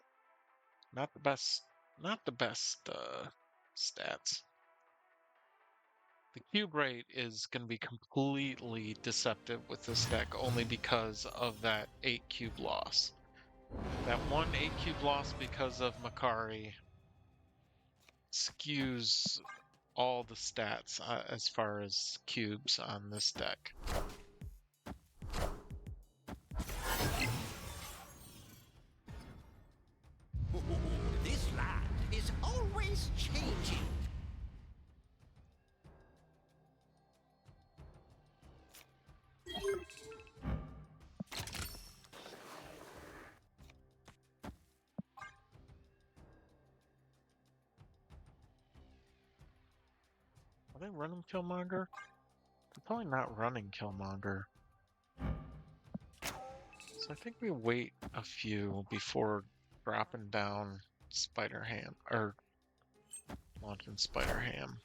not the best. Not the best stats. The cube rate is going to be completely deceptive with this deck only because of that 8 cube loss. That one 8 cube loss because of Makari skews all the stats as far as cubes on this deck. This land is always changing. Are they running Killmonger? They're probably not running Killmonger. So I think we wait a few before dropping down Spider Ham, or launching Spider Ham.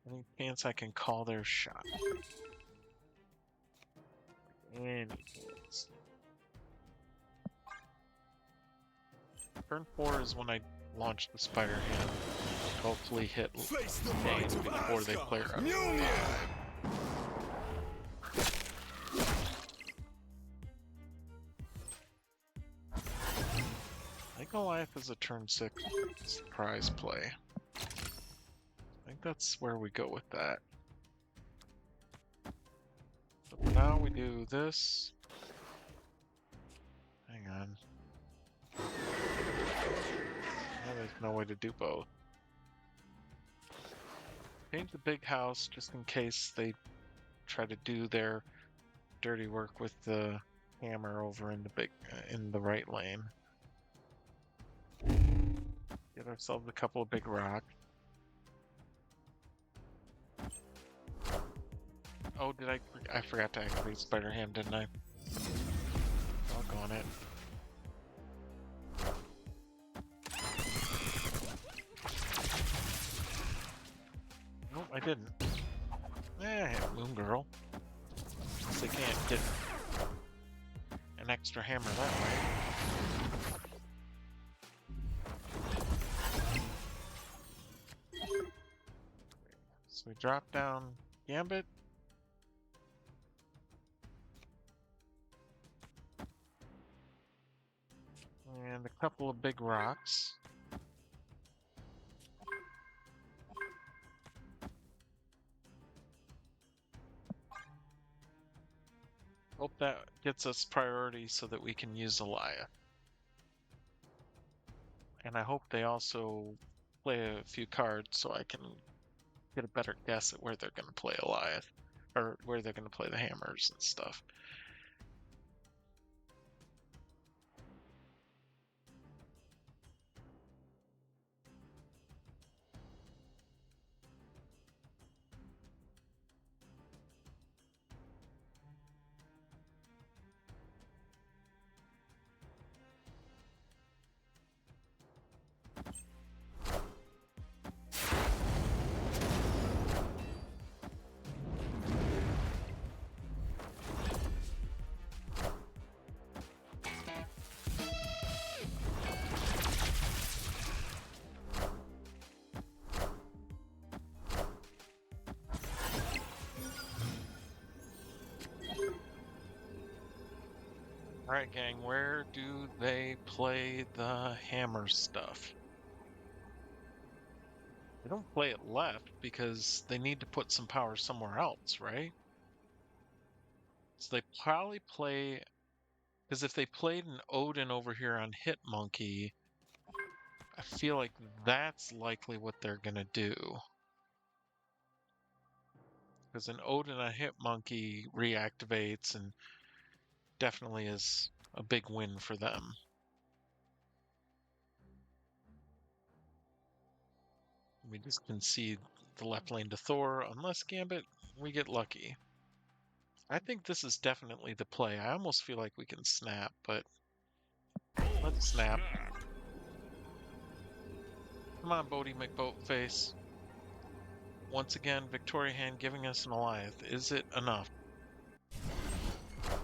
Any chance I can call their shot? Any chance? Turn 4 is when I launch the Spider Ham. Hopefully hit Face the Nate might of before they clear Asgard. up. Mjolnir. I think Goliath is a turn 6 surprise play. I think that's where we go with that. So for now we do this. Hang on. Yeah, there's no way to do both. Change the big house just in case they try to do their dirty work with the hammer over in the in the right lane. Get ourselves a couple of big rocks. Oh, did I forgot to activate Spider Ham, didn't I? Doggone it. Nope, I didn't. I hit Moon Girl. Guess they can't get an extra hammer that way. So we drop down Gambit. couple of big rocks. Hope that gets us priority so that we can use Elia. And I hope they also play a few cards so I can get a better guess at where they're going to play Eliath, or where they're going to play the hammers and stuff. Alright, gang, where do they play the hammer stuff? They don't play it left because they need to put some power somewhere else, right? So they probably play... Because if they played an Odin over here on Hit Monkey, I feel like that's likely what they're gonna do. Because an Odin on Hit Monkey reactivates and definitely is a big win for them. We just concede the left lane to Thor, unless Gambit, we get lucky. I think this is definitely the play. I almost feel like we can snap, but let's snap. Come on, Bodie McBoatface. Once again, Victoria Hand giving us an Goliath. Is it enough?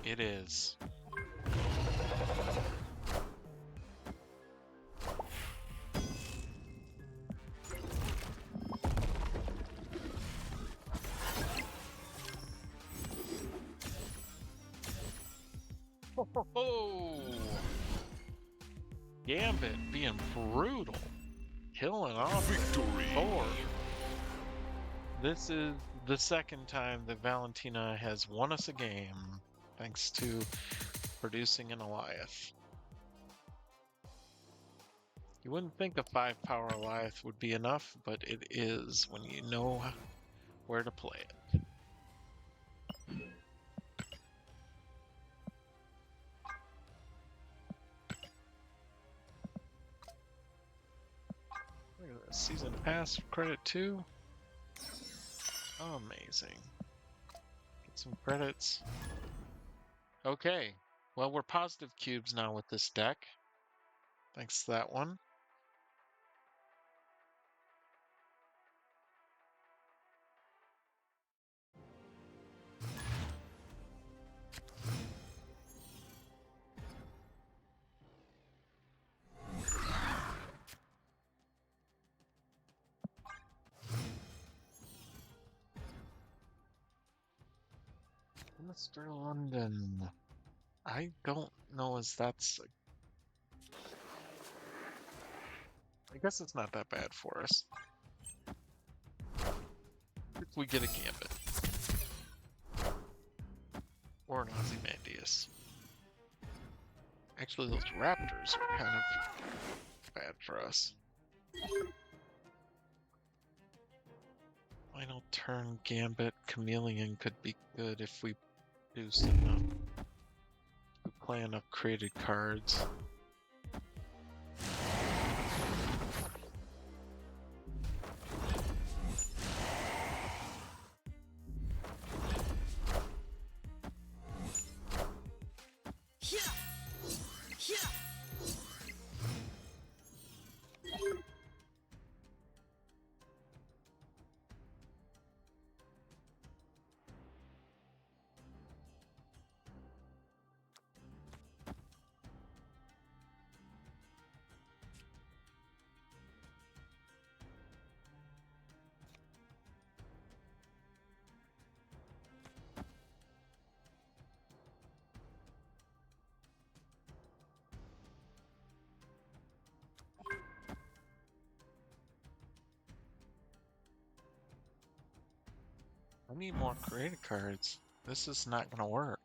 It is. Oh! Gambit being brutal. Killing off Victory! Thor. This is the second time that Valentina has won us a game, thanks to producing an Goliath. You wouldn't think a 5-power Goliath would be enough, but it is when you know where to play it. Look at this. Season Pass credit too. Amazing. Get some credits. Okay. Well, we're positive cubes now with this deck. Thanks to that one. Mr. London. I don't know as that's... I guess it's not that bad for us. If we get a Gambit. Or an Ozymandias. Actually, those Raptors are kind of bad for us. Final turn Gambit Chameleon could be good if we produce enough. We play enough created cards. I need more creative cards. This is not gonna work.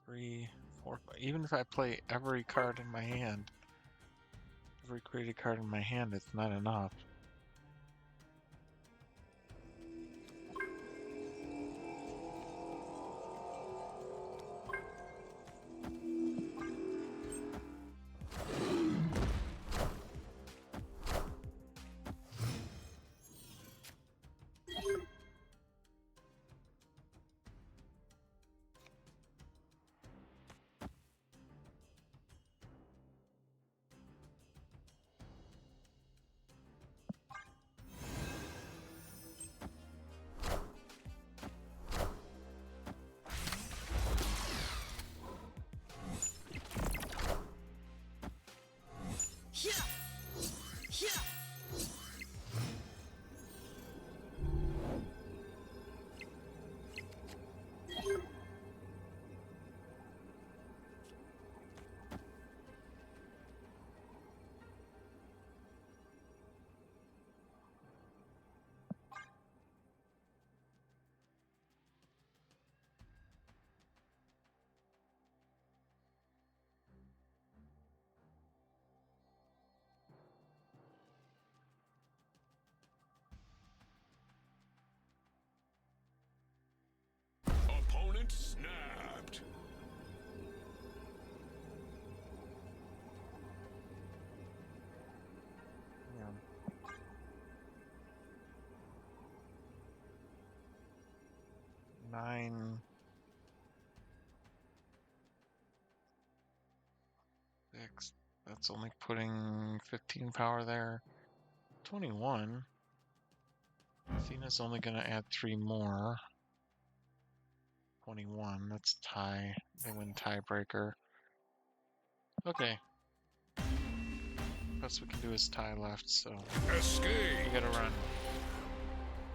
3, 4, 5. Even if I play every card in my hand, every creative card in my hand, it's not enough. Opponent snapped. Yeah. Nine, 6. That's only putting 15 power there. 21. Athena's only gonna add 3 more. 21. That's tie. They win tiebreaker. Okay. Best we can do is tie left, so Escape. we gotta run.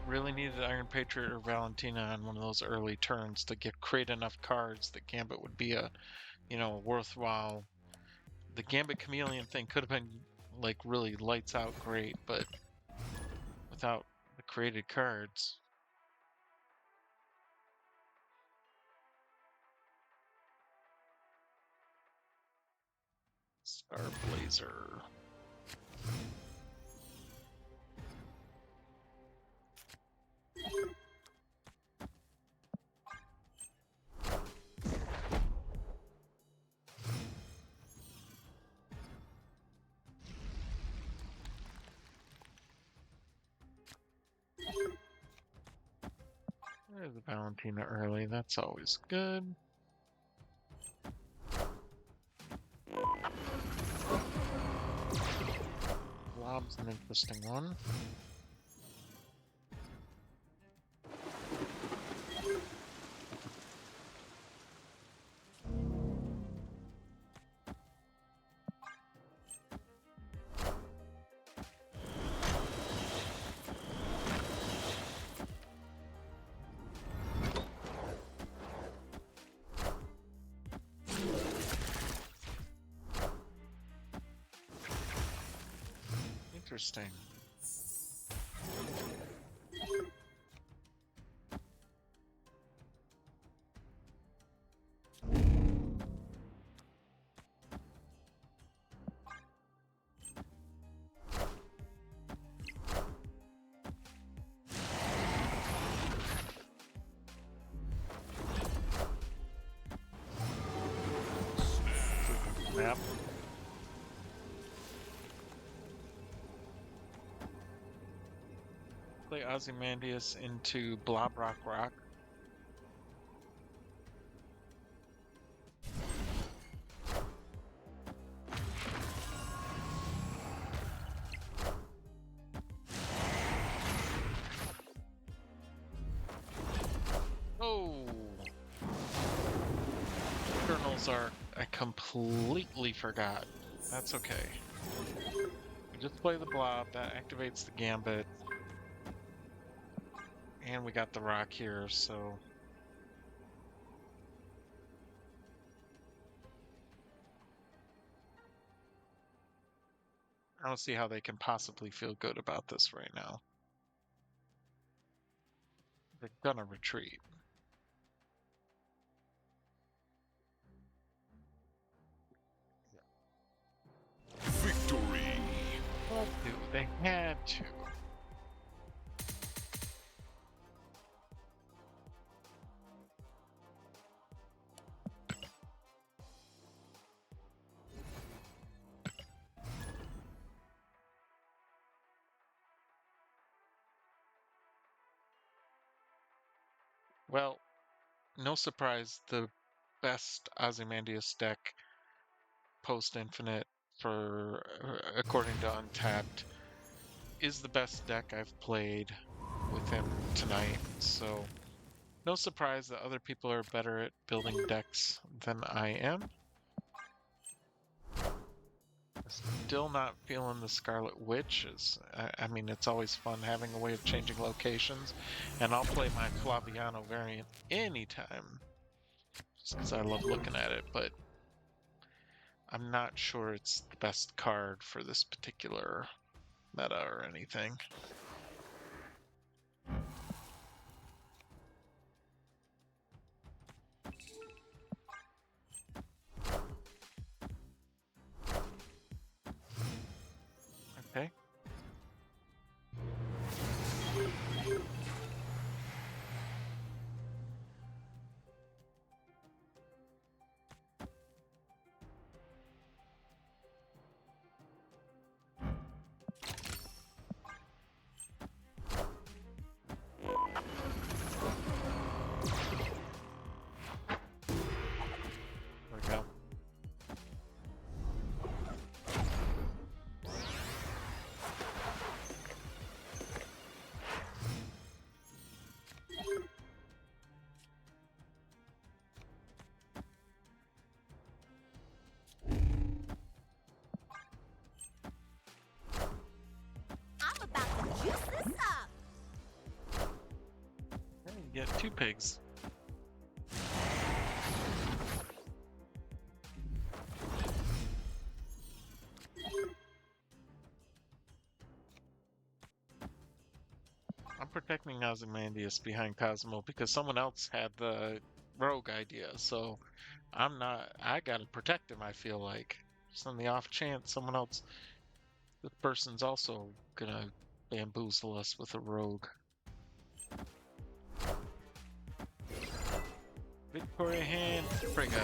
Really needed Iron Patriot or Valentina on one of those early turns to create enough cards that Gambit would be a, worthwhile. The Gambit Chameleon thing could have been like really lights out great, but without the created cards. Star Blazer. There's the Valentina early, that's always good. Blob's an interesting one. Interesting. Snap. Play Ozymandias into Blob Rock Rock. Oh! Kernels are... I completely forgot. That's okay. We just play the Blob, that activates the Gambit. And we got the rock here, so... I don't see how they can possibly feel good about this right now. They're gonna retreat. Victory! Dude, they had to. Well, no surprise, the best Ozymandias deck post Infinite for according to Untapped is the best deck I've played with him tonight. So no surprise that other people are better at building decks than I am. Still not feeling the Scarlet Witch. I mean, it's always fun having a way of changing locations, and I'll play my Flaviano variant anytime, just because I love looking at it, but I'm not sure it's the best card for this particular meta or anything. Okay. There we go. I'm about to juice this up. Okay, you get 2 pigs. I'm protecting Ozymandias behind Cosmo because someone else had the rogue idea, so I gotta protect him, I feel like. Just on the off chance someone else, this person's also gonna bamboozle us with a rogue. Victoria Hand, Frigga.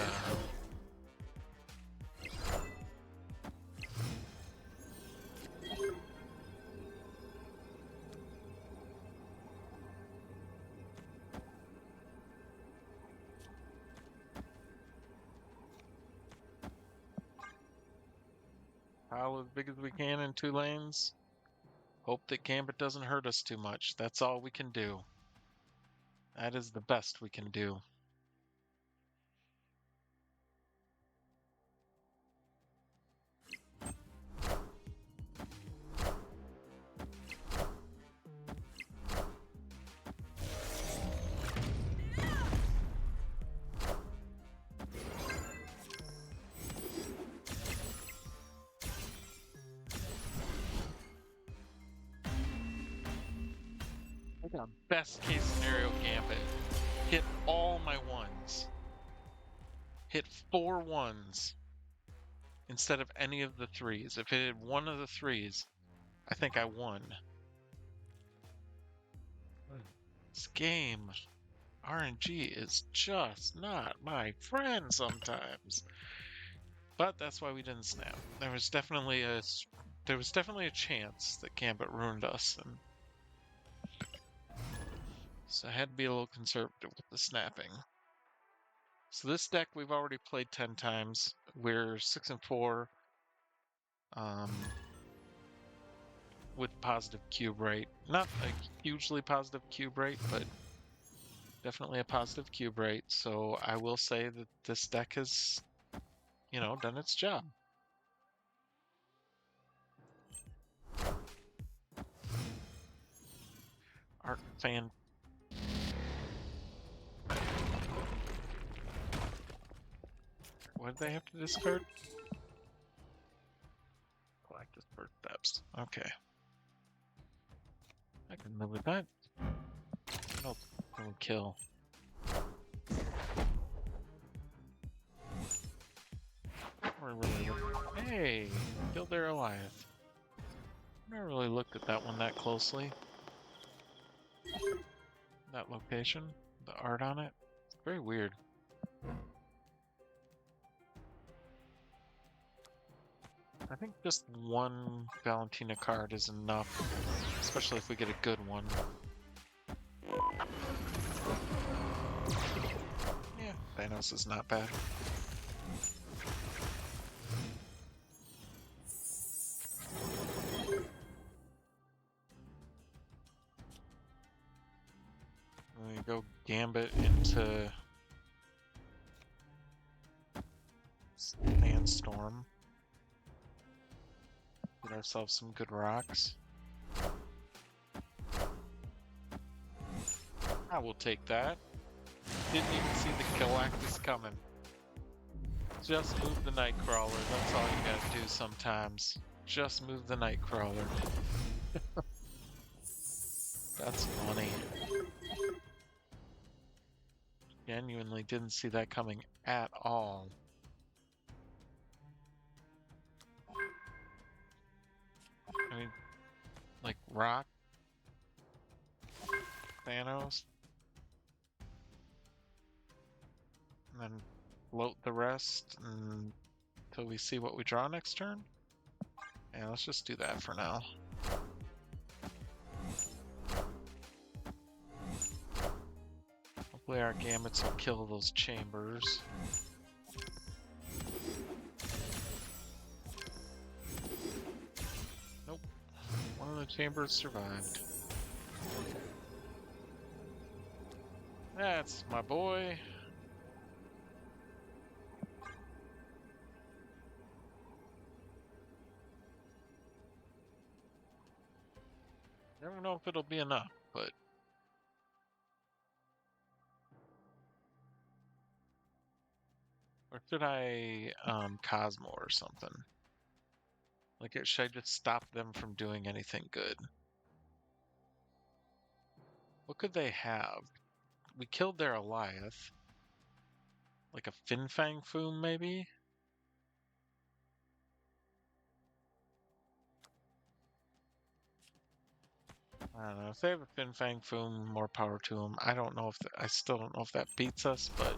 Pile as big as we can in 2 lanes. Hope that Gambit doesn't hurt us too much. That's all we can do. That is the best we can do. I got best case scenario Gambit. Hit all my ones. Hit 4 ones instead of any of the 3s. If it had one of the 3s, I think I won. This game, RNG is just not my friend sometimes. But that's why we didn't snap. There was definitely a chance that Gambit ruined us, and so I had to be a little conservative with the snapping. So this deck we've already played 10 times. We're 6-4 with positive cube rate. Not a hugely positive cube rate, but definitely a positive cube rate. So I will say that this deck has, done its job. Art fan. What did they have to discard? Galactus Bird Steps. Okay. I can live with that. Nope. can we kill? Hey, killed their Goliath. I never really looked at that one that closely. That location, the art on it, it's very weird. I think just one Valentina card is enough, especially if we get a good one. Yeah, Thanos is not bad. We go Gambit into Sandstorm. Get ourselves some good rocks. I will take that. Didn't even see the Galactus coming. Just move the Nightcrawler. That's all you gotta do sometimes. Just move the Nightcrawler. That's funny. Genuinely didn't see that coming at all. I mean, like rock, Thanos, and then float the rest until we see what we draw next turn. Yeah, let's just do that for now. Hopefully our Gambits will kill those chambers. Nope. One of the chambers survived. That's my boy. Never know if it'll be enough, but or should I Cosmo or something? Like, should I just stop them from doing anything good? What could they have? We killed their Goliath. Like a Fin Fang Foom, maybe? I don't know. If they have a Fin Fang Foom, more power to them. I don't know if I still don't know if that beats us, but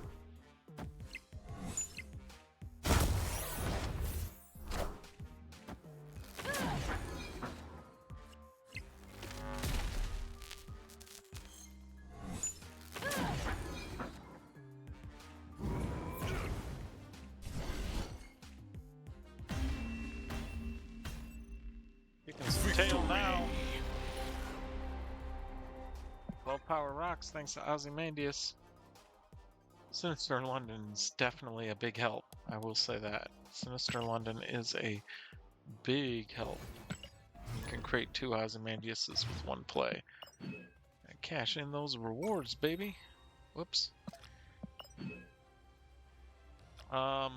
kicking some tail now. 12 power rocks thanks to Ozymandias. Sinister London's definitely a big help. I will say that. Sinister London is a big help. You can create 2 Ozymandiases with 1 play. And cash in those rewards, baby. Whoops. I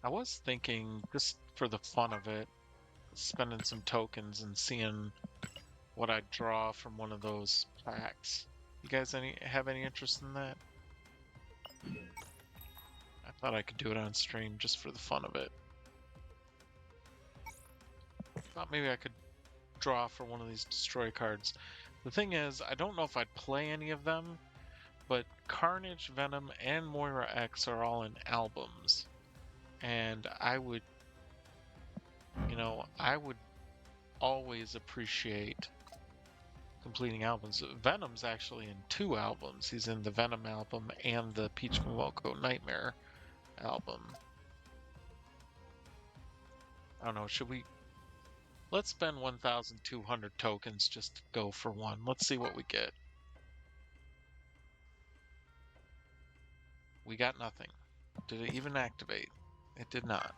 was thinking, just for the fun of it, spending some tokens and seeing what I'd draw from one of those packs. You guys have any interest in that? I thought I could do it on stream just for the fun of it. Thought maybe I could draw for one of these destroy cards. The thing is, I don't know if I'd play any of them, but Carnage, Venom, and Moira X are all in albums. And I would, I would always appreciate completing albums. Venom's actually in 2 albums. He's in the Venom album and the Peach Momoko Nightmare album. I don't know, let's spend 1,200 tokens just to go for one. Let's see what we get. We got nothing. Did it even activate? It did not.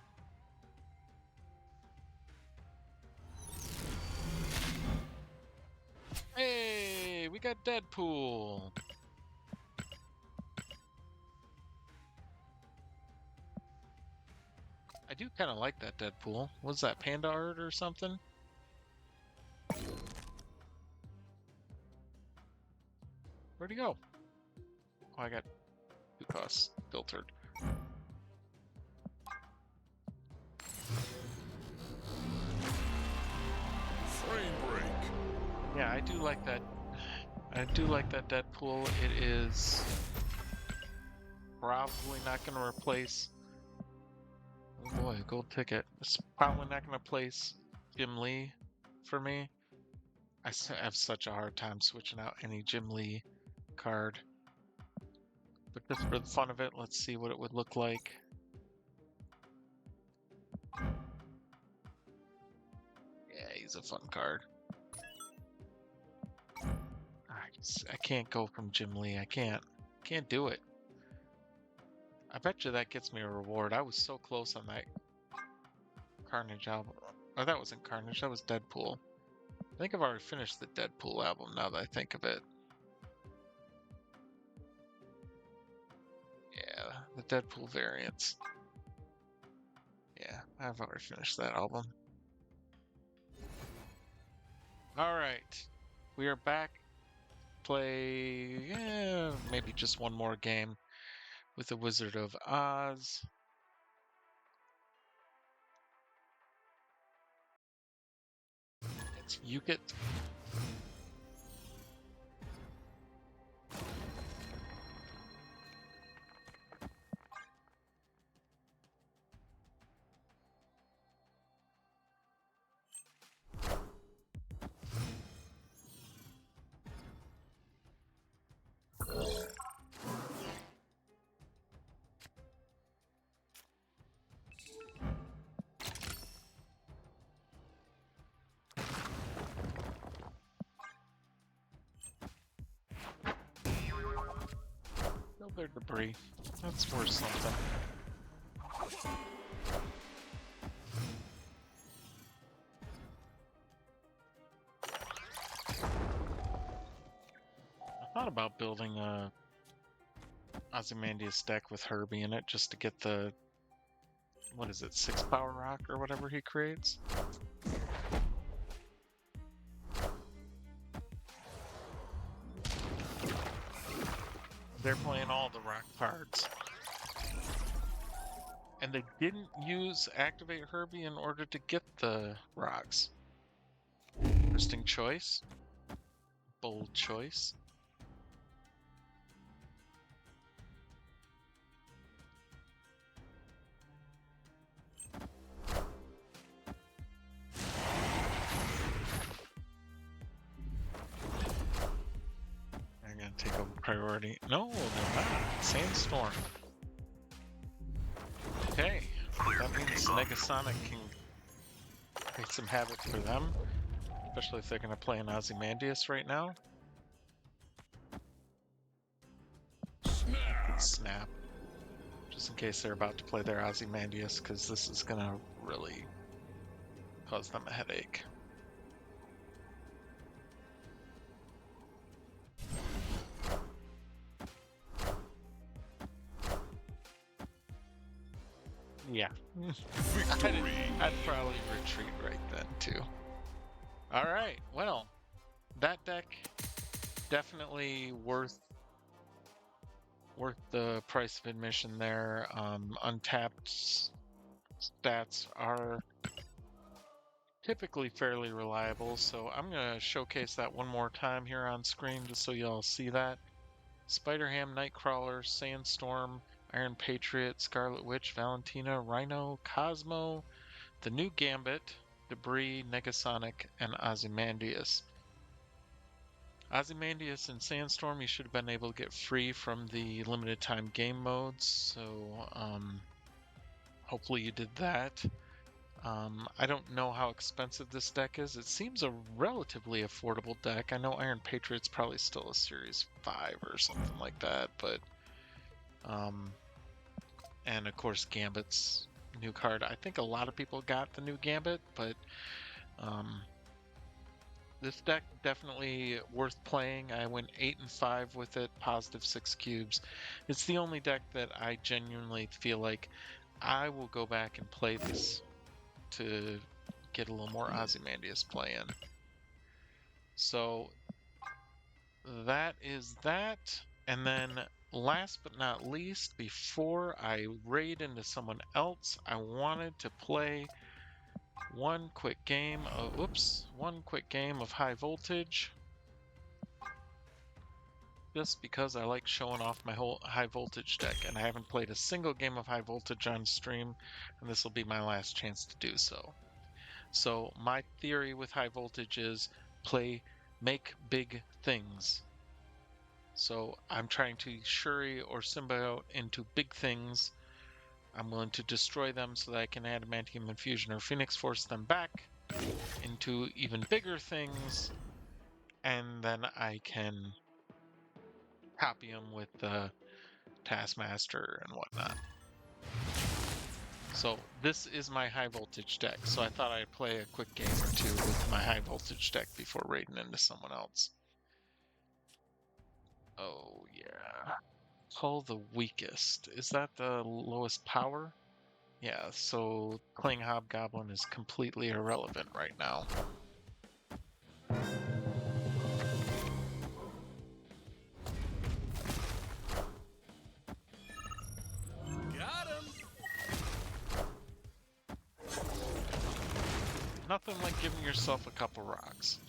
Hey, we got Deadpool. I do kind of like that Deadpool. Was that panda art or something? Where'd he go? Oh, I got 2 costs filtered. Frame break. Yeah, I do like that. I do like that Deadpool. It is probably not going to replace. Oh boy, a gold ticket. It's probably not going to replace Jim Lee for me. I have such a hard time switching out any Jim Lee card. But just for the fun of it, let's see what it would look like. Yeah, he's a fun card. I can't go from Jim Lee. I can't do it. I bet you that gets me a reward. I was so close on that Carnage album. Oh, that wasn't Carnage. That was Deadpool. I think I've already finished the Deadpool album now that I think of it. Yeah, the Deadpool variants. Yeah, I've already finished that album. Alright. We are back. Play maybe just one more game with the Wizard of Oz. It's Yukit. Kill their debris. That's worth something. I thought about building a Ozymandias deck with Herbie in it just to get the, what is it, 6 power rock or whatever he creates. They're playing all the rock cards. And they didn't use Activate Herbie in order to get the rocks. Interesting choice. Bold choice. They're gonna take over priority. No, they're not. Sandstorm. Okay. That means Negasonic can create some havoc for them. Especially if they're gonna play an Ozymandias right now. Snap. Just in case they're about to play their Ozymandias, because this is gonna really cause them a headache. Yeah. I'd probably retreat right then, too. Alright, well, that deck definitely worth the price of admission there. Untapped stats are typically fairly reliable, so I'm going to showcase that one more time here on screen just so y'all see that. Spider-Ham, Nightcrawler, Sandstorm, Iron Patriot, Scarlet Witch, Valentina, Rhino, Cosmo, the new Gambit, Debris, Negasonic, and Ozymandias. Ozymandias and Sandstorm you should have been able to get free from the limited time game modes, so hopefully you did that. I don't know how expensive this deck is. It seems a relatively affordable deck. I know Iron Patriot's probably still a Series 5 or something like that, but and of course Gambit's new card. I think a lot of people got the new Gambit, but this deck definitely worth playing. I went 8 and 5 with it, positive 6 cubes. It's the only deck that I genuinely feel like I will go back and play this to get a little more Ozymandias play in. So that is that. And then last but not least, before I raid into someone else, I wanted to play one quick game of high voltage. Just because I like showing off my whole high voltage deck, and I haven't played a single game of high voltage on stream, and this will be my last chance to do so. So my theory with high voltage is make big things. So I'm trying to Shuri or Symbiote into big things. I'm willing to destroy them so that I can Adamantium Infusion or Phoenix Force them back into even bigger things, and then I can copy them with the Taskmaster and whatnot. So this is my high voltage deck, so I thought I'd play a quick game or two with my high voltage deck before raiding into someone else. Oh yeah. Call the weakest. Is that the lowest power? Yeah, so playing Hobgoblin is completely irrelevant right now. Got him! Nothing like giving yourself a couple rocks.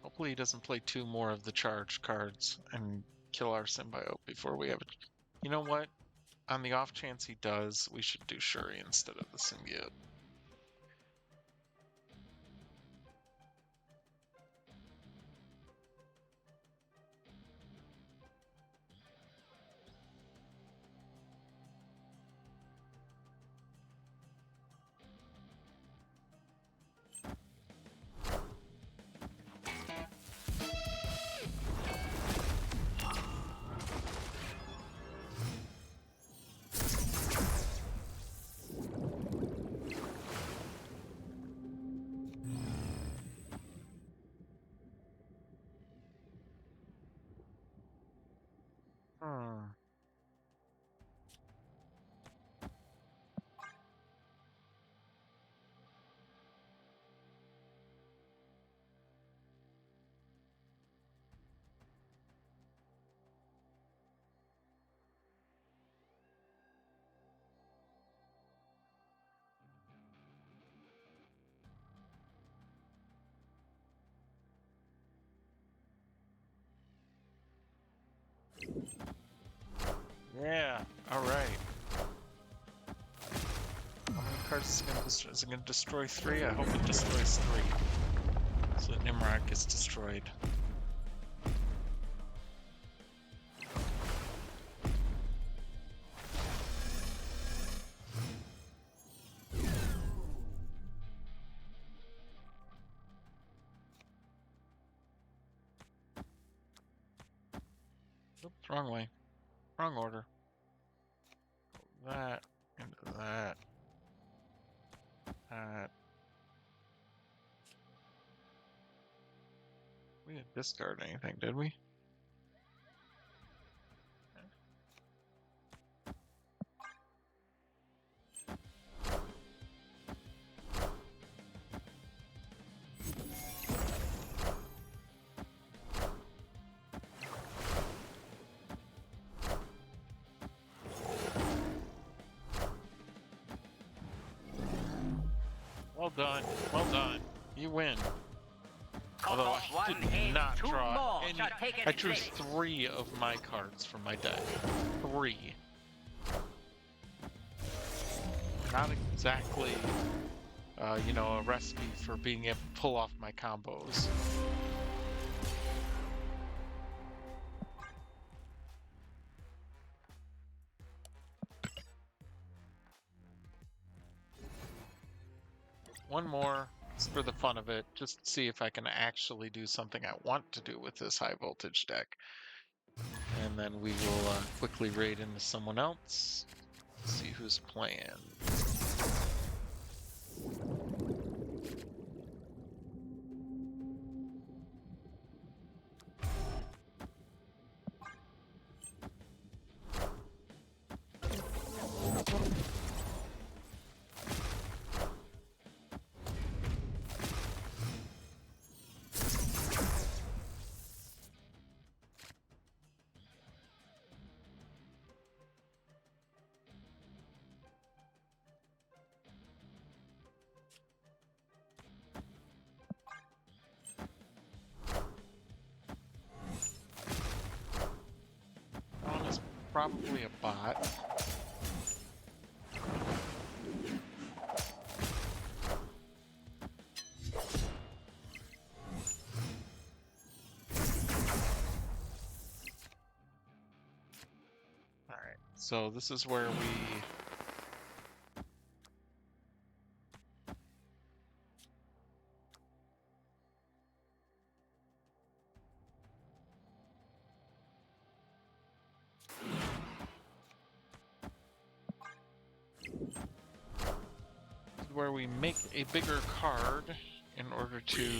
Hopefully he doesn't play two more of the charge cards and kill our symbiote before we have it. You know what? On the off chance he does, we should do Shuri instead of the symbiote. Hmm. Yeah, alright. How many cards is it going to destroy? Is it going to destroy 3? I hope it destroys 3. So that Nimrod gets destroyed. Oops, wrong way. Wrong order. That into that. That. We didn't discard anything, did we? Well done. Well done. You win. Although I did not draw any. I drew 3 of my cards from my deck. 3. Not exactly, you know, a recipe for being able to pull off my combos. One more, just for the fun of it, just to see if I can actually do something I want to do with this high voltage deck. And then we will quickly raid into someone else, see who's playing. probably a bot. All right, so this is where we make a bigger card in order to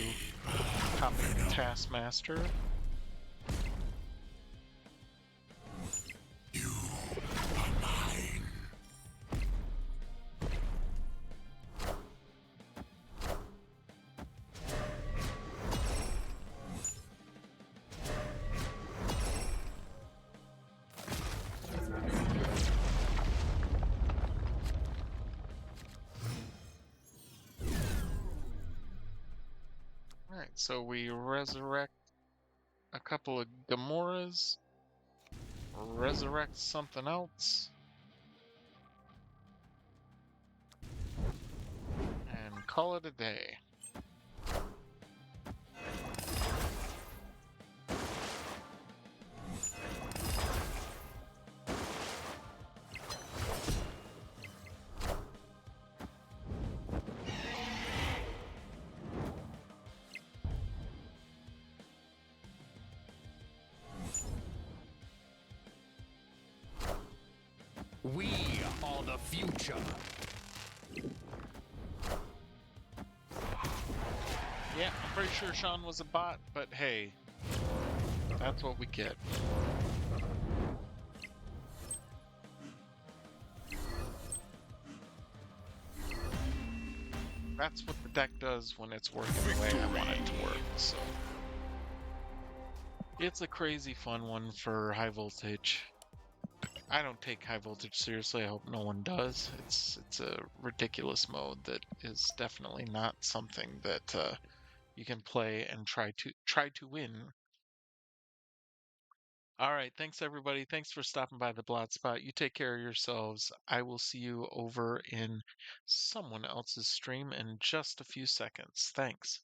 copy the Taskmaster. You are mine. Alright, so we resurrect a couple of Gamoras, resurrect something else, and call it a day. We are the future. Yeah, I'm pretty sure Sean was a bot, but hey, that's what we get. That's what the deck does when it's working the way I want it to work, so. It's a crazy fun one for high voltage. I don't take high voltage seriously. I hope no one does. It's a ridiculous mode that is definitely not something that you can play and try to win. All right, thanks everybody. Thanks for stopping by the Blot Spot. You take care of yourselves. I will see you over in someone else's stream in just a few seconds. Thanks.